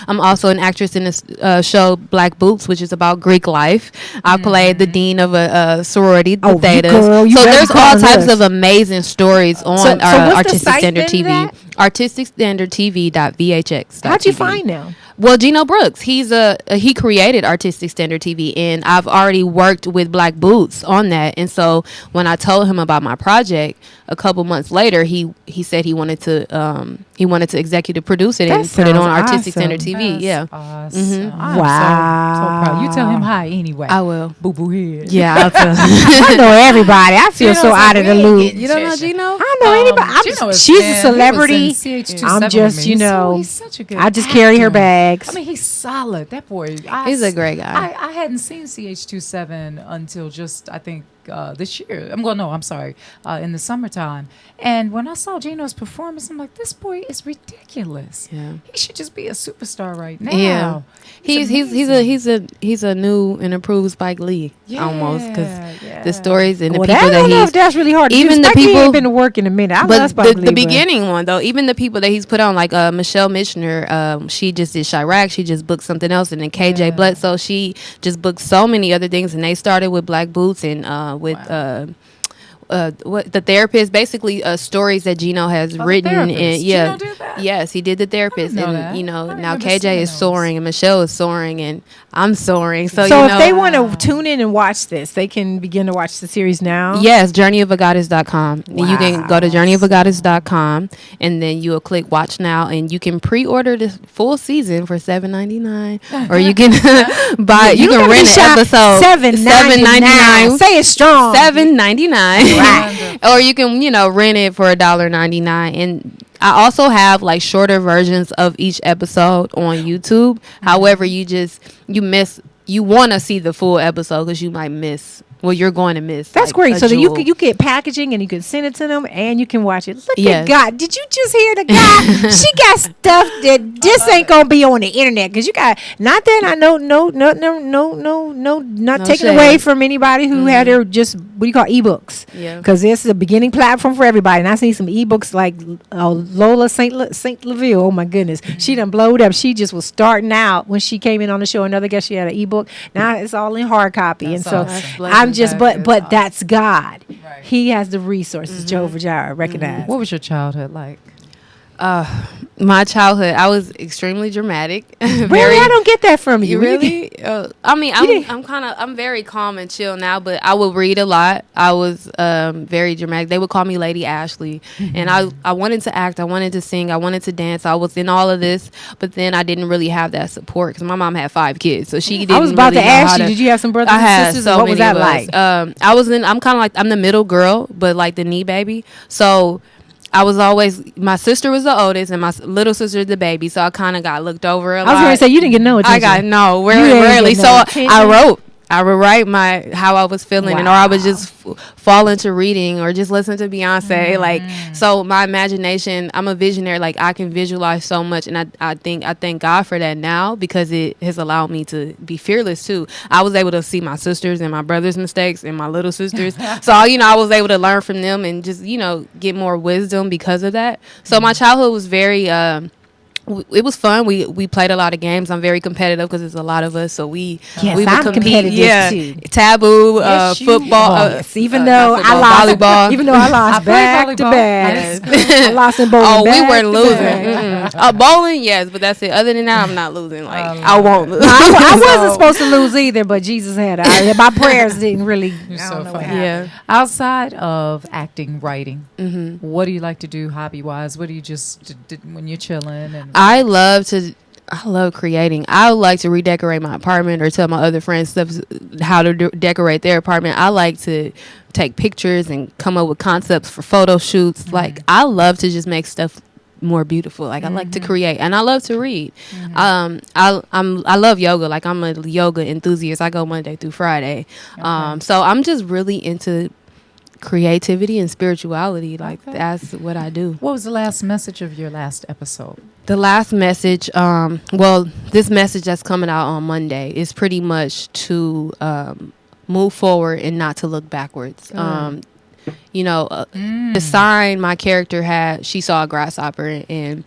also an actress in this show Black Boots, which is about Greek life. I played the dean of a sorority, the Thetas. So there's all types of amazing stories on Artistic Standard TV. Artisticstandardtv.vhx.tv. How'd you find them? Well, Gino Brooks, he created Artistic Standard TV, and I've already worked with Black Boots on that. And so when I told him about my project a couple months later, he said he wanted to executive produce it and put it on Artistic Standard TV. That's Yeah. awesome. I'm Wow. so proud. You tell him hi anyway. I will. Boo boo head. Yeah, I'll tell him. I know everybody. I feel so out of the loop. You don't know Gino? I don't know anybody. Gino is- She's man, a he celebrity. was in CH27 I'm with just, me. you know, he's such a good I just carry her actor. bags. I mean, he's solid. That boy. He's a great guy. I hadn't seen CH27 until just, I think, this year. I'm sorry, in the summertime. And when I saw Gino's performance, I'm like, this boy is ridiculous. Yeah. He should just be a superstar right now. Yeah. He's a new and improved Spike Lee almost, because yeah. the stories and the Well, people I don't know that if that's really hard. even the Spike Lee people ain't been working a minute. I love but Spike Lee, the but- beginning one though, even the people that he's put on, like Michelle Michener, she just did Chirac, she just booked something else, and then KJ Bledsoe, she just booked so many other things, and they started with Black Boots and with what the therapist, basically stories that Gino has written, and Gino did that? yes, he did the therapist, know and that. I now remember KJ seeing is those. soaring, and Michelle is soaring, and I'm soaring. So So you if know, they want to tune in and watch this, they can begin to watch the series now. yes, journeyofagaddis.com. You can go to journeyofagaddis.com, and then you'll click watch now, and you can pre-order the full season for $7.99, or you can buy. You can rent an episode $7.99. Say it strong. $7.99, or you can rent it for $1.99. And I also have like shorter versions of each episode on YouTube. However, you want to see the full episode because you might miss. Well, you're going to miss. That's like, great. a So that you jewel. you get packaging and you can send it to them and you can watch it. Look Yes. at God. Did you just hear the guy? She got stuff that this ain't gonna be on the internet because you got not that I know not No taking shade. away from anybody who had their just what do you call ebooks. Yeah. Because this is a beginning platform for everybody. And I seen some ebooks like Lola Saint Laville. Oh my goodness, she done blowed up. She just was starting out when she came in on the show. Another guest, she had an ebook. Now it's all in hard copy, and so awesome. I'm just That is but awesome. that's God. Right. He has the resources. Jehovah Jireh, recognize. What was your childhood like? My childhood, I was extremely dramatic. Really, I don't get that from you. You really? I mean, I'm very calm and chill now, but I would read a lot. I was very dramatic. They would call me Lady Ashley, and I wanted to act, I wanted to sing, I wanted to dance. I was in all of this, but then I didn't really have that support because my mom had 5 kids, so she didn't. I was about really to know how ask you, did you have some brothers I and had sisters? so And what many was that of us. like? I'm kind of like, I'm the middle girl, but like the knee baby. So I was always, my sister was the oldest and my little sister the baby, so I kind of got looked over a lot. I was going to say, you didn't get no attention. I got no, You didn't rarely. get So no attention. I would write how I was feeling, and or I would just fall into reading or just listen to Beyonce. Like, so my imagination, I'm a visionary. Like, I can visualize so much, and I thank God for that now because it has allowed me to be fearless too. I was able to see my sisters and my brother's mistakes and my little sisters. So I was able to learn from them and just get more wisdom because of that. So my childhood was very. It was fun. We played a lot of games. I'm very competitive because there's a lot of us, so we Yes, would I'm compete. competitive Yeah, too. taboo, Yes, you football. Oh, yes. Even though I basketball, lost, volleyball. even though I lost I played back to volleyball. back, Yes. I lost in bowling. Oh, we back weren't to losing. back. Bowling, yes, but that's it. Other than that, I'm not losing. Like I won't lose. I wasn't supposed to lose either, but Jesus had it. My prayers didn't really. You're I so don't know what funny. happened. Yeah. Outside of acting, writing, what do you like to do hobby wise? What do you just when you're chilling? And I love creating. I would like to redecorate my apartment or tell my other friends stuff how to decorate their apartment. I like to take pictures and come up with concepts for photo shoots. Like I love to just make stuff more beautiful. Like I like to create and I love to read. I love yoga. Like I'm a yoga enthusiast. I go Monday through Friday. So I'm just really into creativity and spirituality. Like that's what I do. what was the last message of your last episode? The last message, this message that's coming out on Monday is pretty much to move forward and not to look backwards. The sign my character had, she saw a grasshopper and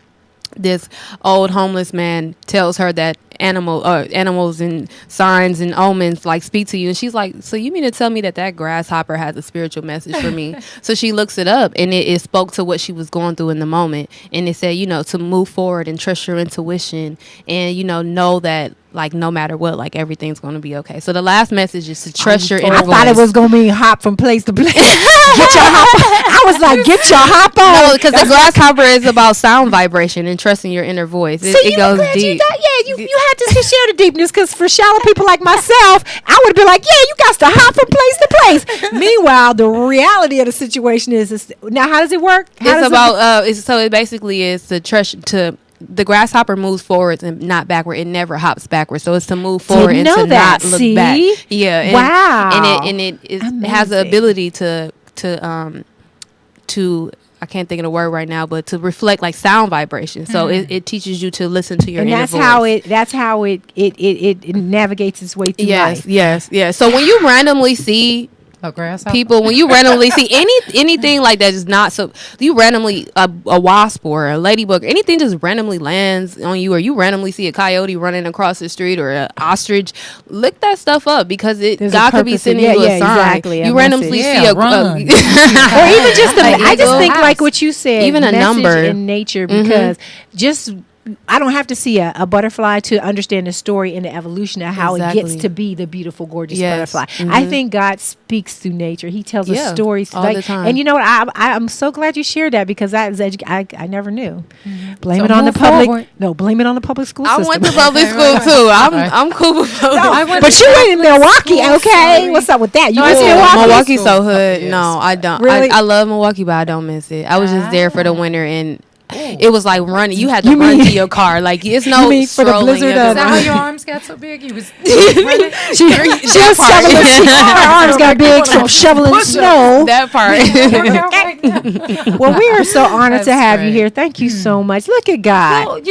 this old homeless man tells her that animals and signs and omens like speak to you, and she's like, so you mean to tell me that grasshopper has a spiritual message for me? So she looks it up, and it spoke to what she was going through in the moment, and it said, to move forward and trust your intuition, and know that like no matter what, like everything's going to be okay. So the last message is to trust your inner I thought it was going to mean hop from place to place. Get your hop on. I was like, get your hop on. No, because the grasshopper is about sound vibration and trusting your inner voice. It goes deep. You had to share the deepness, because for shallow people like myself, I would be like, yeah, you got to hop from place to place. Meanwhile, the reality of the situation is now, how does it work? So it basically is to trust the grasshopper moves forwards and not backward. It never hops backwards. So it's to move forward and to not look back. Yeah. And, wow. And it has the ability to I can't think of the word right now, but to reflect like sound vibration. So it teaches you to listen to your inner voice. That's how it navigates its way through life. Yes. So when you randomly see a grasshopper? People, when you randomly see anything like that is not so, you randomly a wasp or a ladybug or anything just randomly lands on you, or you randomly see a coyote running across the street or an ostrich, look that stuff up, because God could be sending you a sign. Exactly, you randomly see a or even just I just think like what you said, even a number in nature, because just I don't have to see a butterfly to understand the story and the evolution of how it gets to be the beautiful, gorgeous butterfly. I think God speaks through nature. He tells us stories all the time. And you know what? I'm so glad you shared that, because that is I never knew. Blame it on the public. Forward. No, blame it on the public school system. I went to public school too. I'm cool with public. But you went in Milwaukee, okay? What's up with that? You went to Milwaukee? Milwaukee's so hood. No, I don't. Really? I love Milwaukee, but I don't miss it. I was just there for the winter, and it was like running. You had to run to your car. Like, it's no for the blizzard. Is that how your arms got so big? You was running? She was shoveling. Her arms got big from shoveling snow. That part. Well, we are so honored to have you here. Thank you so much. Look at God. Well,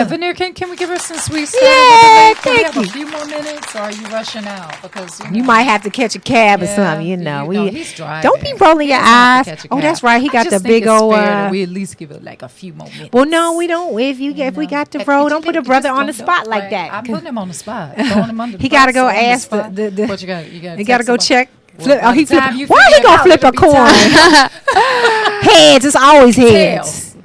Veneer, can we give her some sweet stuff? Yeah, thank you. A few more minutes, or are you rushing out? Because you might have to catch a cab or something. He's driving. Don't be rolling your eyes. Oh, that's right. He got the big old. We at least give it like a few more minutes. Well, no, we don't. If we got the road, don't put a brother on the spot like that. I'm putting him on the spot. Throwing him under the he got to go bus, ask the what you got. He got to go check. Well, why he gonna flip a coin? Heads. It's always heads.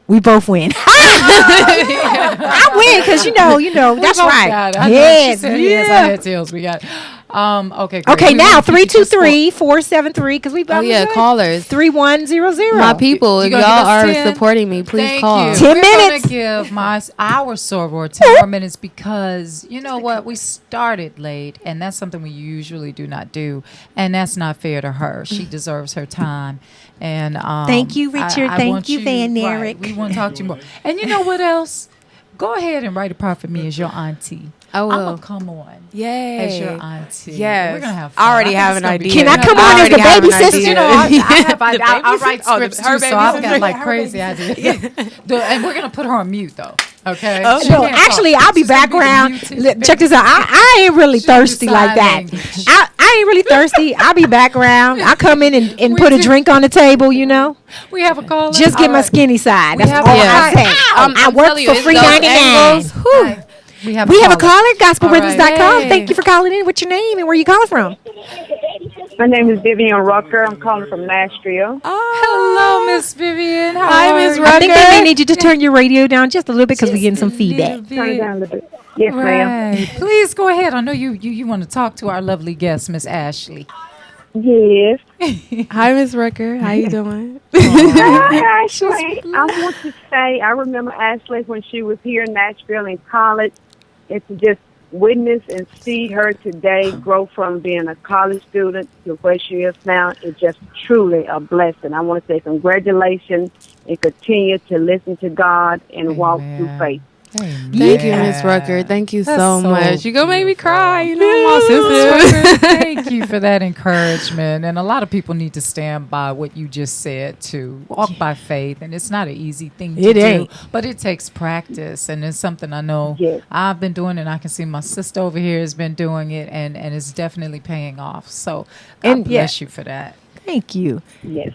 We both win. I win because you know that's right. Heads. I had tails. We got. Okay. Great. Okay. Now 323-473, because we. Callers 3100. My people, if y'all are supporting me, please call. 10 minutes. We're gonna give our soror 10 more minutes, because you know what, we started late, and that's something we usually do not do, and that's not fair to her. She deserves her time. And thank you, Richard. Thank you, Van Eric. Right, we want to talk to you more. And you know what else? Go ahead and write a part for me as your auntie. I will. I'm gonna come on. Yay. As your auntie. Yes. We're gonna have fun. I already have an idea. Can I come on as the baby sister? You know, I write scripts too, so I've got like crazy ideas. And we're gonna put her on mute though. Okay. No, actually, I'll be background. Check this out. I ain't really thirsty like that. I ain't really thirsty. I'll be background. I come in and put a drink on the table. We have a caller. Just get my skinny side. That's all I say. I work for $3.99. We have a caller, gospelrhythms.com. Thank you for calling in. What's your name and where you calling from? My name is Vivian Rucker. I'm calling from Nashville. Hello, Miss Vivian. Hi, Miss Rucker. I think they may need you to turn your radio down just a little bit, because we're getting some feedback. Turn it down a little bit. Yes, ma'am. Please go ahead. I know you want to talk to our lovely guest, Miss Ashley. Yes. Hi, Miss Rucker. How you doing? Hi, Ashley. I want to say I remember Ashley when she was here in Nashville in college. It's just witness and see her today grow from being a college student to where she is now. It's just truly a blessing. I want to say congratulations and continue to listen to God and walk through faith. Amen. Thank you, Miss Rucker. Thank you so much. You're going to make me cry. You know, my sister. Thank you for that encouragement. And a lot of people need to stand by what you just said, too. Walk by faith. And it's not an easy thing to do. But it takes practice. And it's something I know I've been doing, and I can see my sister over here has been doing it. And it's definitely paying off. So God bless you for that. Thank you. Yes.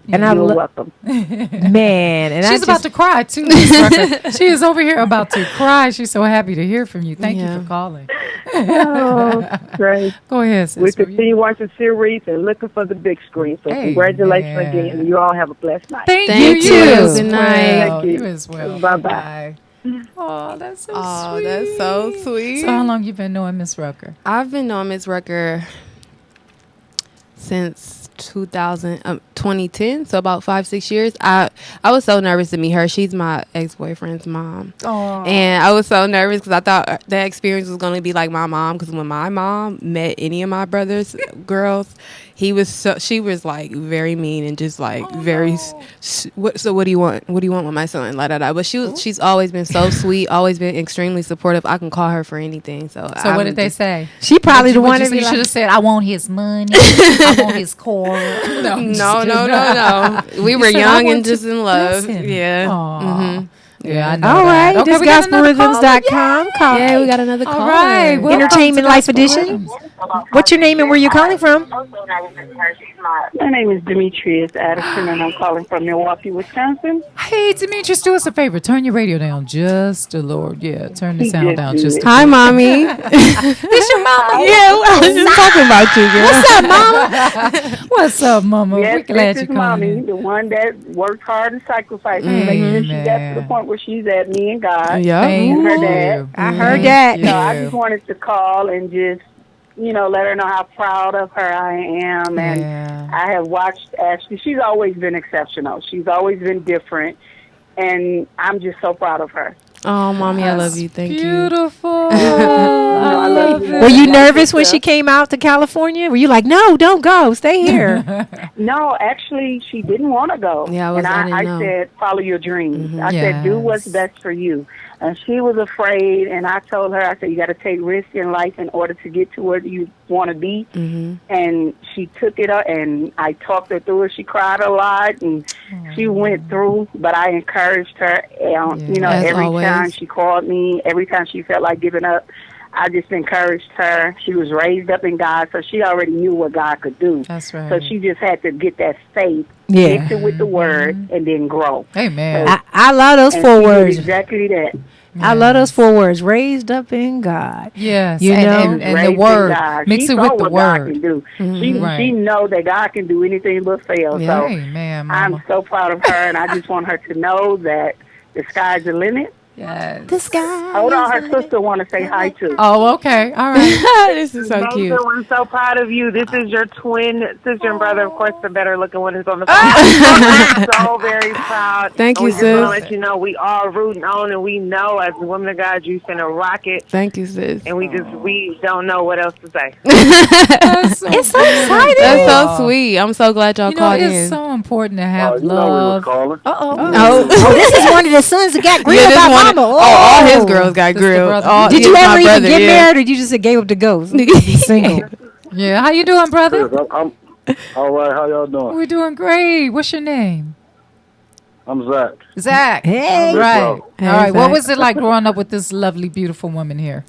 And I You're love, welcome. man. And She's I about to cry too. Miss Rucker. She is over here about to cry. She's so happy to hear from you. Thank you for calling. Oh, great. Go ahead, sis. We continue watching series and looking for the big screen. So congratulations again. And you all have a blessed night. Thank you. you. Good Good night. night. You as well. Bye-bye. Oh, that's so Oh, sweet. that's so sweet. So how long you been knowing Miss Rucker? I've been knowing Miss Rucker since 2010, so about 5-6 years. I was so nervous to meet her. She's my ex-boyfriend's mom. Oh. And I was so nervous because I thought that experience was going to be like my mom, because when my mom met any of my brother's girls, she was like very mean and just like what do you want with my son, la da da. But she's always been so sweet, always been extremely supportive. I can call her for anything. So what did they say? She probably the one that you should have said, I want his money. I want his core. No. We were young and just in love. Yeah. Mm-hmm. Yeah, I know. All right, that. this gospelrhythms.com. Yeah, we got another call. All right. Entertainment Life Edition. What's your name and where you calling from? My name is Demetrius Addison, and I'm calling from Milwaukee, Wisconsin. Hey, Demetrius, do us a favor. Turn your radio down just a little. Yeah, turn the sound down just a Hi, Mommy. This your mama? Yeah, I was just talking about you, girl. What's up, Mama? What's up, Mama? Yes, We're glad this you is Mommy, coming. the one that worked hard and sacrificed to make sure she got to the point where she's at, me and God. Yeah. Thank her you. dad. I heard that. So I just wanted to call and just, let her know how proud of her I am. And I have watched Ashley. She's always been exceptional. She's always been different. And I'm just so proud of her. Oh, Mommy, I love you. Thank you. Beautiful. I love you. Were you nervous when she came out to California? Were you like, no, don't go, stay here? No, actually, she didn't want to go. Yeah, I I didn't know. said, follow your dreams. Mm-hmm. I said, do what's best for you. And she was afraid, and I told her, I said, you got to take risks in life in order to get to where you want to be. Mm-hmm. And she took it up, and I talked her through it. She cried a lot, and she went through, but I encouraged her. As every always. time she called me, every time she felt like giving up, I just encouraged her. She was raised up in God, so she already knew what God could do. That's right. So she just had to get that faith, Yeah. mix it with the word, and then grow. Amen. I love those And four she did words. exactly that. I love those 4 words. Raised up in God. Yes. You know? and the Raised in word. God. Mix She it saw with the what God word. can do. Right. She know that God can do anything but fail. Yeah. So Amen, I'm Mama. so proud of her, and I just want her to know that the sky's the limit. Yes. The sky. Hold on, her sister want to say hi too. Oh, okay. All right. This is so cute. Nathan, I'm so proud of you. This is your twin sister and brother. Of course, the better looking one is on the phone. I'm so very proud. Thank And you, we just want to sis. let you know we are rooting on, and we know as the women of God, you send a rocket, Thank you, sis. and we don't know what else to say. That's so It's so good. exciting. That's so sweet. I'm so glad y'all You know, called it's in. so important to have You know we was love. calling. Oh, this is one of the sons that got grilled this by one- Mama. all his girls got This the grilled. brother. All- Did he you was my ever even brother, get yeah. married, or you just gave up the ghost? Be single. Yeah. How you doing, brother? I'm all right. How y'all doing? We're doing great. What's your name? I'm Zach. Zach. Hey. All right. Hey, All right. What Zach. was it like growing up with this lovely, beautiful woman here?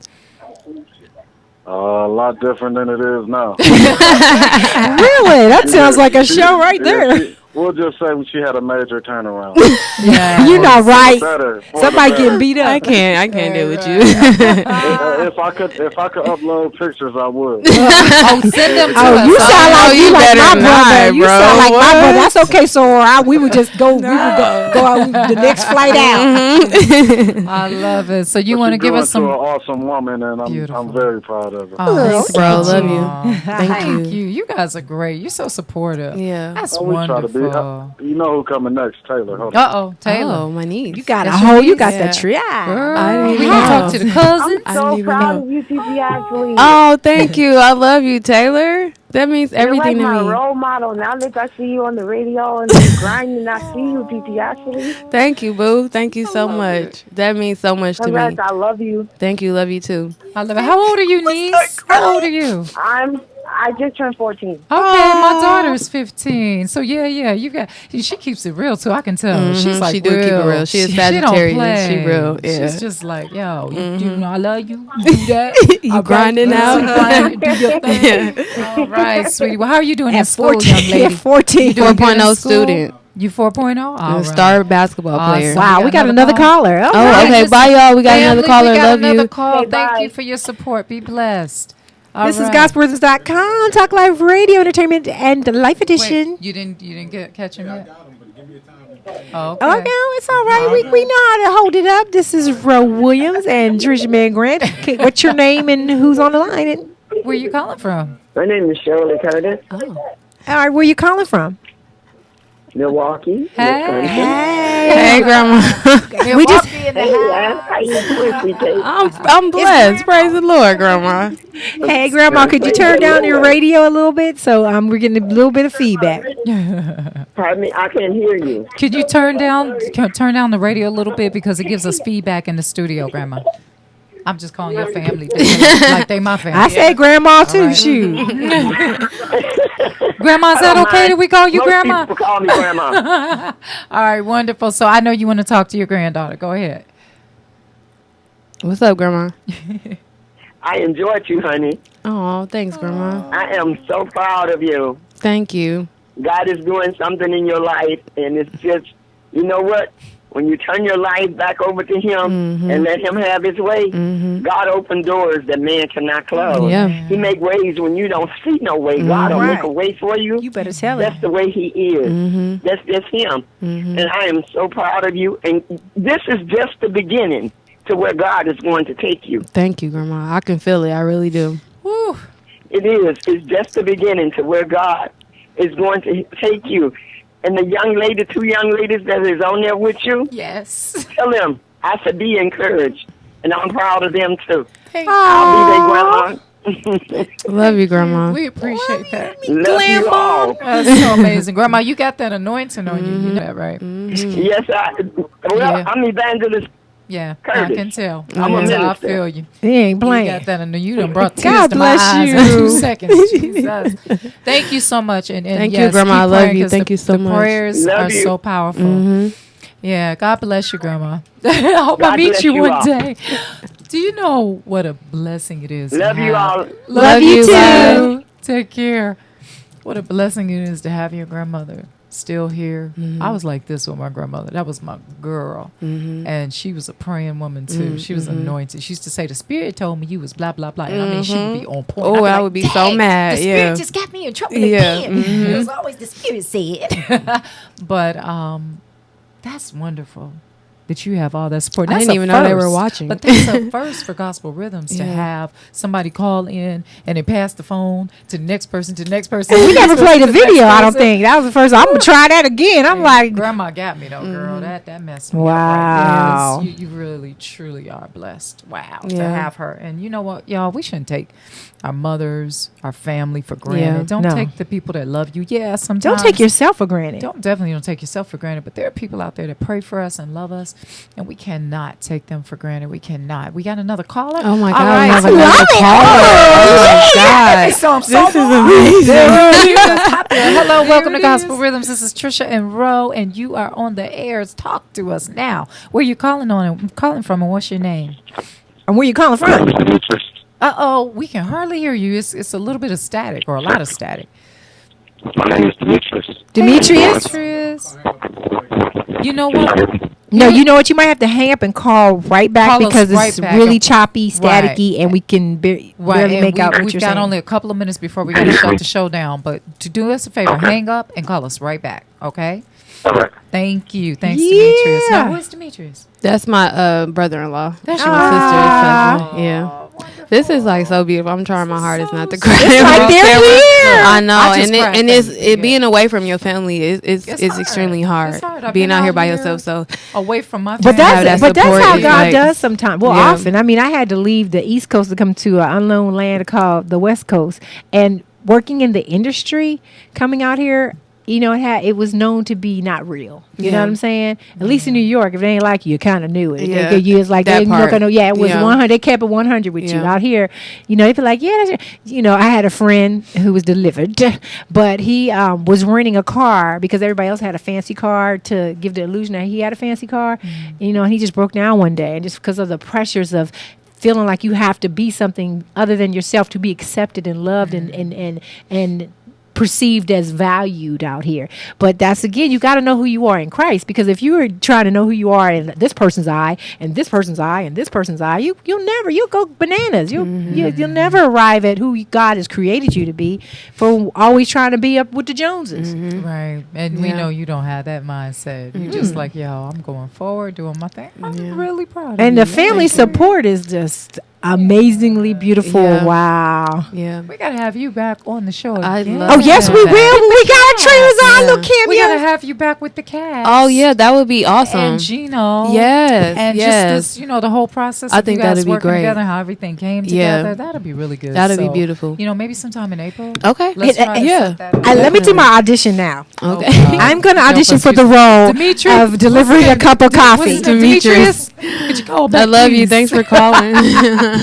A lot different than it is now. Really? That sounds like a show right there. We'll just say she had a major turnaround. Yeah. You're not right. Better. for the Somebody better. getting beat up. I can't deal with you. If I could upload pictures, I would. Oh, send them to us. Oh, you sound like you like better my than brother. I, You bro. sound like my What? brother. That's okay. So we would just go. We would go out the next flight out. I love it. So you But want to she's give doing us some? to an awesome woman, and Beautiful. I'm very proud of her. Oh, Thanks, bro. Love you. Aw, Thank you. You guys are great. You're so supportive. Yeah. That's We try to be. wonderful. You know who coming next? Taylor. Hold on. Uh-oh, Taylor. Oh, my niece. You got a That's whole. your You got niece? the triage. Girl, I didn't we even gonna know. talk to the cousins. I So didn't even proud know. of you, TP Ashley. Oh, thank you. I love you, Taylor. That means everything You're like to my me. role model. Now that I see you on the radio and the grinding, I see you, TP Ashley. Thank you, boo. Thank you so much. That means so much to me. Congrats, I love you. Thank you. Love you too. I love it. How old are you, niece? How old are you? I'm I just turned 14. Okay, my daughter's 15. So yeah, you got. She keeps it real too. I can tell. She's like she do keep it real. She is Sagittarius. She real. Yeah. She's just like, yo, you know, I love you. You do that. You grinding out. Do your thing. All right, sweetie. Well, how are you doing in school, 14, young lady? 14. You doing good in 4.0 school? student. You 4.0? All right. Star basketball player. Wow, we got another caller. All Oh, right. okay. Bye, y'all. We got another caller. We got Love another you. call. Okay, Thank bye. you for your support. Be blessed. All This is right. gospelrhythms.com, Talk Live Radio, Entertainment, and Life Edition. Wait, you didn't catch him yet? Oh, okay. Oh, no, it's all right. We know how to hold it up. This is Roe Williams and Trisha Mann Grant. Okay, what's your name and who's on the line? And, Where you calling from? My name is Shirley Curtis, all right, where you calling from? Milwaukee. Hey, Grandma. We just How you doing, CK? I'm blessed. Praise the Lord, Grandma. Hey, Grandma, could you turn down your radio a little bit? So we're getting a little bit of feedback. Pardon me, I can't hear you. Could you turn down the radio a little bit because it gives us feedback in the studio, Grandma? I'm just calling your family like they my family. I said Grandma too. All right. Shoot. Grandma, is that okay that we call you Most Grandma? people call me Grandma. All right, wonderful. So I know you want to talk to your granddaughter. Go ahead. What's up, Grandma? I enjoyed you, honey. Oh, thanks, Grandma. I am so proud of you. Thank you. God is doing something in your life, and it's just, you know what? When you turn your life back over to Him and let Him have His way, God opened doors that man cannot close. Yeah. He make ways when you don't see no way. God will make a way for you. You better tell That's him. the way He is. That's just Him. And I am so proud of you. And this is just the beginning to where God is going to take you. Thank you, Grandma. I can feel it. I really do. Woo. It is. It's just the beginning to where God is going to take you. And the young lady, 2 young ladies that is on there with you, Yes. tell them, I said, be encouraged. And I'm proud of them, too. Thank I'll be their grandma. Love you, Grandma. We appreciate that. Love you all. That's so amazing. Grandma, you got that anointing on you. You know that, right? Yes, I'm evangelist. Yeah, Curtis. I can tell. I'm a So I minister. feel you. He ain't You playing. got that, and you done brought tears God to my bless eyes you. in 2 seconds. Jesus. Thank you so much. And Thank you, yes, Grandma. keep I love praying you. 'cause Thank you so the much. prayers Love are you. so powerful. Yeah, God bless you, Grandma. I hope I God meet bless you you one all. day. Do you know what a blessing it is? to Love you have- all. Love you Bye. too. Take care. What a blessing it is to have your grandmother still here. I was like this with my grandmother. That was my girl. And she was a praying woman too. She was anointed. She used to say, the Spirit told me you was blah, blah, blah. And I mean, she would be on point. Oh, I'd be I like, would be so "Dang, mad. The Spirit Yeah. just got me in trouble Yeah. again. It was always the Spirit said. But that's wonderful that you have all that support. I That's didn't a even know they were first. watching. But that's a first for Gospel Rhythms to Yeah. have somebody call in and then pass the phone to the next person, to the next person. We to the never next person, played a to the next video, I don't person. think. That was the first. I'm going to try that again. I'm like, Grandma got me though, girl. That messed me up. Wow. Right? Yes, you really, truly are blessed. Wow, to Yeah. have her. And you know what, y'all? We shouldn't take our mothers, our family for granted. Yeah. Don't No. take the people that love you. Yeah, sometimes. don't take yourself for granted. Definitely don't take yourself for granted. But there are people out there that pray for us and love us, and we cannot take them for granted. We cannot. We got another caller. Oh my All God, right. we have another caller. Oh my God. This is amazing. Hello, welcome to Gospel Rhythms. This is Trisha and Roe, and you are on the airs. Talk to us now. Where you calling from, and what's your name? And where you calling from? Uh-oh, we can hardly hear you. It's a little bit of static, or a lot of static. My name is Demetrius. Demetrius? Demetrius. You know what? No, you know what? You might have to hang up and call right back Call us because right it's back. really choppy, Right. staticky, and we can barely and make out what we've you're got saying. only a couple of minutes before we got to shut the show down. But to do us a favor, hang up and call us right back, okay? All right. Thank you. Thanks, Yeah. Demetrius. Now, who's Demetrius? That's my brother-in-law. That's my your sister's cousin. Yeah. This is like so beautiful. I'm trying my hardest not to cry. It's like they're here. I know, I just and cried and it's thinking, being away from your family is It's hard. extremely hard. It's hard. I've Being been out here out by here. yourself. So Away from my But family. have that's that how support, God like- does sometimes. Well, Yeah. often. I mean, I had to leave the East Coast to come to an unknown land called the West Coast, and working in the industry, coming out here, it was known to be not real. You know Yeah. what I'm saying? At least in New York, if they ain't like you kind of knew it. Yeah. They give you, it's like, That it part. was Yeah. 100. They kept it 100 with you. Yeah. Out here, they'd be like, yeah, I had a friend who was delivered, but he was renting a car because everybody else had a fancy car to give the illusion that he had a fancy car. And he just broke down one day, and just because of the pressures of feeling like you have to be something other than yourself to be accepted and loved and perceived as valued out here. But that's, again, you got to know who you are in Christ, because if you are trying to know who you are in this person's eye and this person's eye and this person's eye, you'll go bananas. You'll never arrive at who God has created you to be for always trying to be up with the Joneses. Right. And we know you don't have that mindset. You're just like, yo, I'm going forward, doing my thing. I'm really proud of you. And the family support is just amazingly beautiful. Yeah. Wow. Yeah. We got to have you back on the show I again. love Oh, yes, we that. will. When we got Trina's on, look, Kim. We got to have you back with the cast. Oh yeah, that would be awesome. And Gino. Yes. And yes. just this, the whole process I of think you guys that'd be working great. together, how everything came Yeah. together. That'd be really good. That'd be So, beautiful. Maybe sometime in April. Okay. Let's try to Yeah. set that up. Let me do my audition now. Okay. I'm going to Help audition us for use- the role Demetrius? of delivering a cup of coffee. What's his name? Demetrius? Could you call back, I love you. please? Thanks for calling.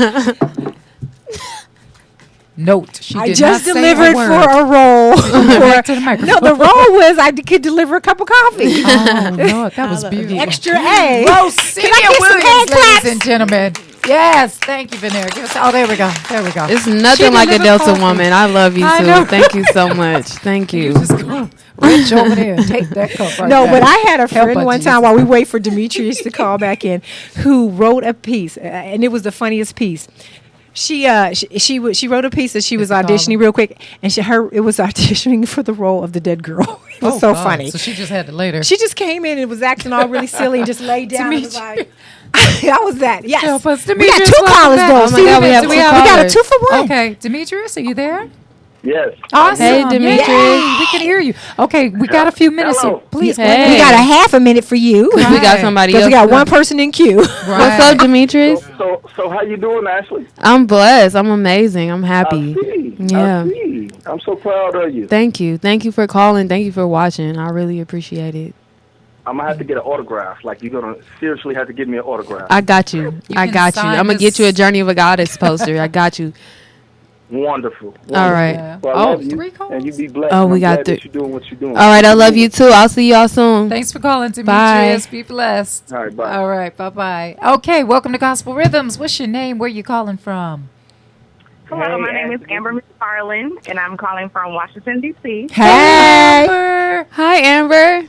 Note. She I did just not say delivered word. for a role. Back to the microphone. No, the role was I could deliver a cup of coffee. Oh, no, that was beautiful. Extra A. Rose Can I Cynthia get some Williams, hand claps? ladies and gentlemen. Yes, thank you, Vanessa. Give us. Oh, there we go. There we go. It's nothing like a delivered Delta coffee. woman. I love you I too. know. Thank you so much. Thank you. Just go reach over there and take that cup right No, back. but I had a Help friend us, one Jesus. time while we wait for Demetrius to call back in, who wrote a piece, and it was the funniest piece. She wrote a piece that she was auditioning real quick, and it was auditioning for the role of the dead girl. It was so God. funny. So she just had to later. She just came in and was acting all really silly and just laid down and was Demetrius. like, that was that. Yes. Help us, We got Demetrius, two welcome callers back. though. Oh my See, God, we have we two got a callers. 2 for 1. Okay, Demetrius, are you there? Yes. Awesome. Hey, Demetrius. Yay, we can hear you. Okay, we got a few minutes, so Hello. please. Hey. We got a half a minute for you. We got somebody Because else. we got one person in queue. What's up, Demetrius? So how you doing, Ashley? I'm blessed. I'm amazing. I'm happy. I see. Yeah. I see. I'm so proud of you. Thank you. Thank you for calling. Thank you for watching. I really appreciate it. I'm gonna have to get an autograph. Like, you're gonna seriously have to give me an autograph. I got you. I can got you. sign I'm going to this- get you a Journey of a Goddess poster. I got you. Wonderful. All right. Yeah. Well, I love you, 3 calls. and you be blessed. Oh, and we I'm got glad that 3. you're doing what you're doing. All right. I love you too. I'll see y'all soon. Thanks for calling, Demetrius. Be blessed. All right, bye. All right, bye-bye. Okay, welcome to Gospel Rhythms. What's your name? Where you calling from? Hello, my name is Amber McFarland, and I'm calling from Washington, D.C. Hey. Amber. Hi, Amber.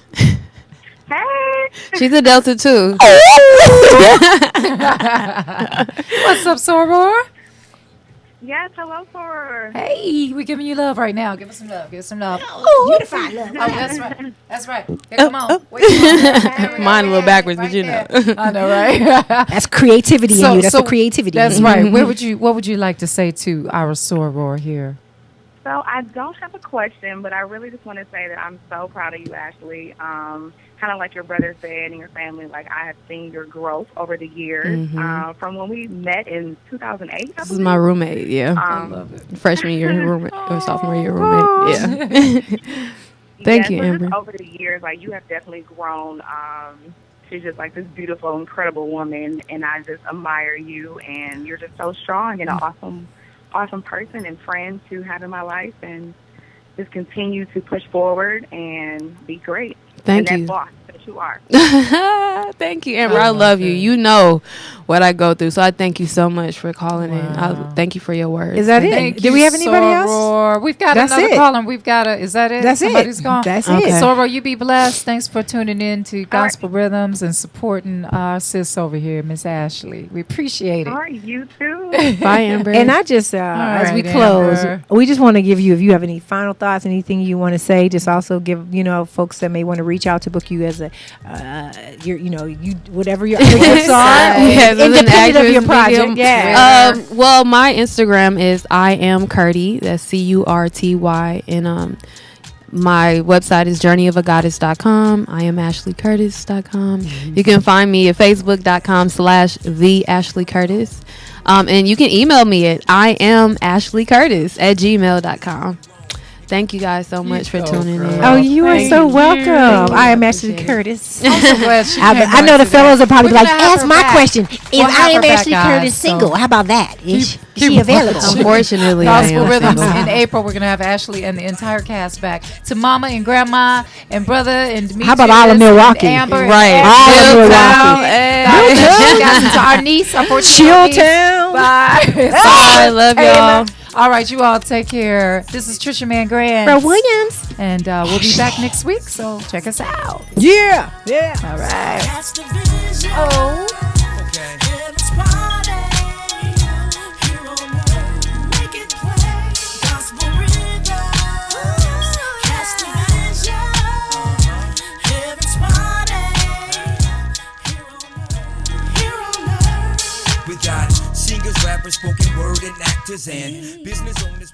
Hey! She's a Delta too. What's up, Soror? Yes, hello, for Hey, we giving you love right now. Give us some love. Give us some love. Unified love. Oh, that's right. That's right. Here, come on. Wait, come on. Mine a little backwards, but you know. there. I know, right? That's creativity in you. That's the creativity. That's in you. right. What would you like to say to our soror here? So I don't have a question, but I really just want to say that I'm so proud of you, Ashley. Kind of like your brother said and your family, like I have seen your growth over the years. From when we met in 2008. This is my roommate. Yeah. I love it. Freshman year roommate or sophomore year roommate. Yeah. Thank you, so Amber. just over the years, like you have definitely grown. She's just like this beautiful, incredible woman, and I just admire you. And you're just so strong and an awesome person and friend to have in my life, and just continue to push forward and be great. Thank and you. that boss that you are. Thank you, Amber. I love you. You know what I go through, so I thank you so much for calling in. I thank you for your words. Is that Thank it? Do we have anybody else? Soror. We've got That's another it. caller. We've got a. Is that it? That's Somebody's it. gone. That's Okay. it. Soror, you be blessed. Thanks for tuning in to Gospel Rhythms and supporting our sis over here, Miss Ashley. We appreciate it. All right, you too. Bye, Amber. And I just, as we right, close, Amber. we just want to give you, if you have any final thoughts, anything you want to say, just also give, folks that may want to reach out to book you as a, whatever your other gifts are, Yes, as an independent of your actress, project. medium. Yeah. Well, my Instagram is I am Curty. That's CURTY, and my website is journeyofagagoddess.com. I am AshleyCurtis.com. You can find me at facebook.com/the Ashley Curtis. And you can email me at I am Ashley Curtis at gmail.com. Thank you guys so much for tuning in. Oh, you are Thank so you. welcome. I am Ashley Appreciate it. Curtis. I'm so glad she came I know back the today. fellows are probably We're like, gonna have ask her my back. question. We'll If have I am her back, Ashley guys, Curtis so- single, how about that? Is keep she available? Unfortunately, I Gospel am Rhythms single. in April. We're going to have Ashley and the entire cast back. To Mama and Grandma and Brother and Demetrius. How about all of Milwaukee? And Amber. Right. And All of Milltown. Milwaukee. God bless you guys. And to our niece, unfortunately. our niece. Chilltown. Bye. Bye. Love y'all. All right, you all take care. This is Trisha Mann Grant. Roe Willams. And we'll be back next week, so check us out. Yeah. Yeah. All right. That's the vision. Oh. Okay. Heaven's party. Here on earth, make it play. Gospel rhythms. Cast the vision. Heaven's party. Here on earth. We got singers, rappers, spoken word, and actors, and business owners.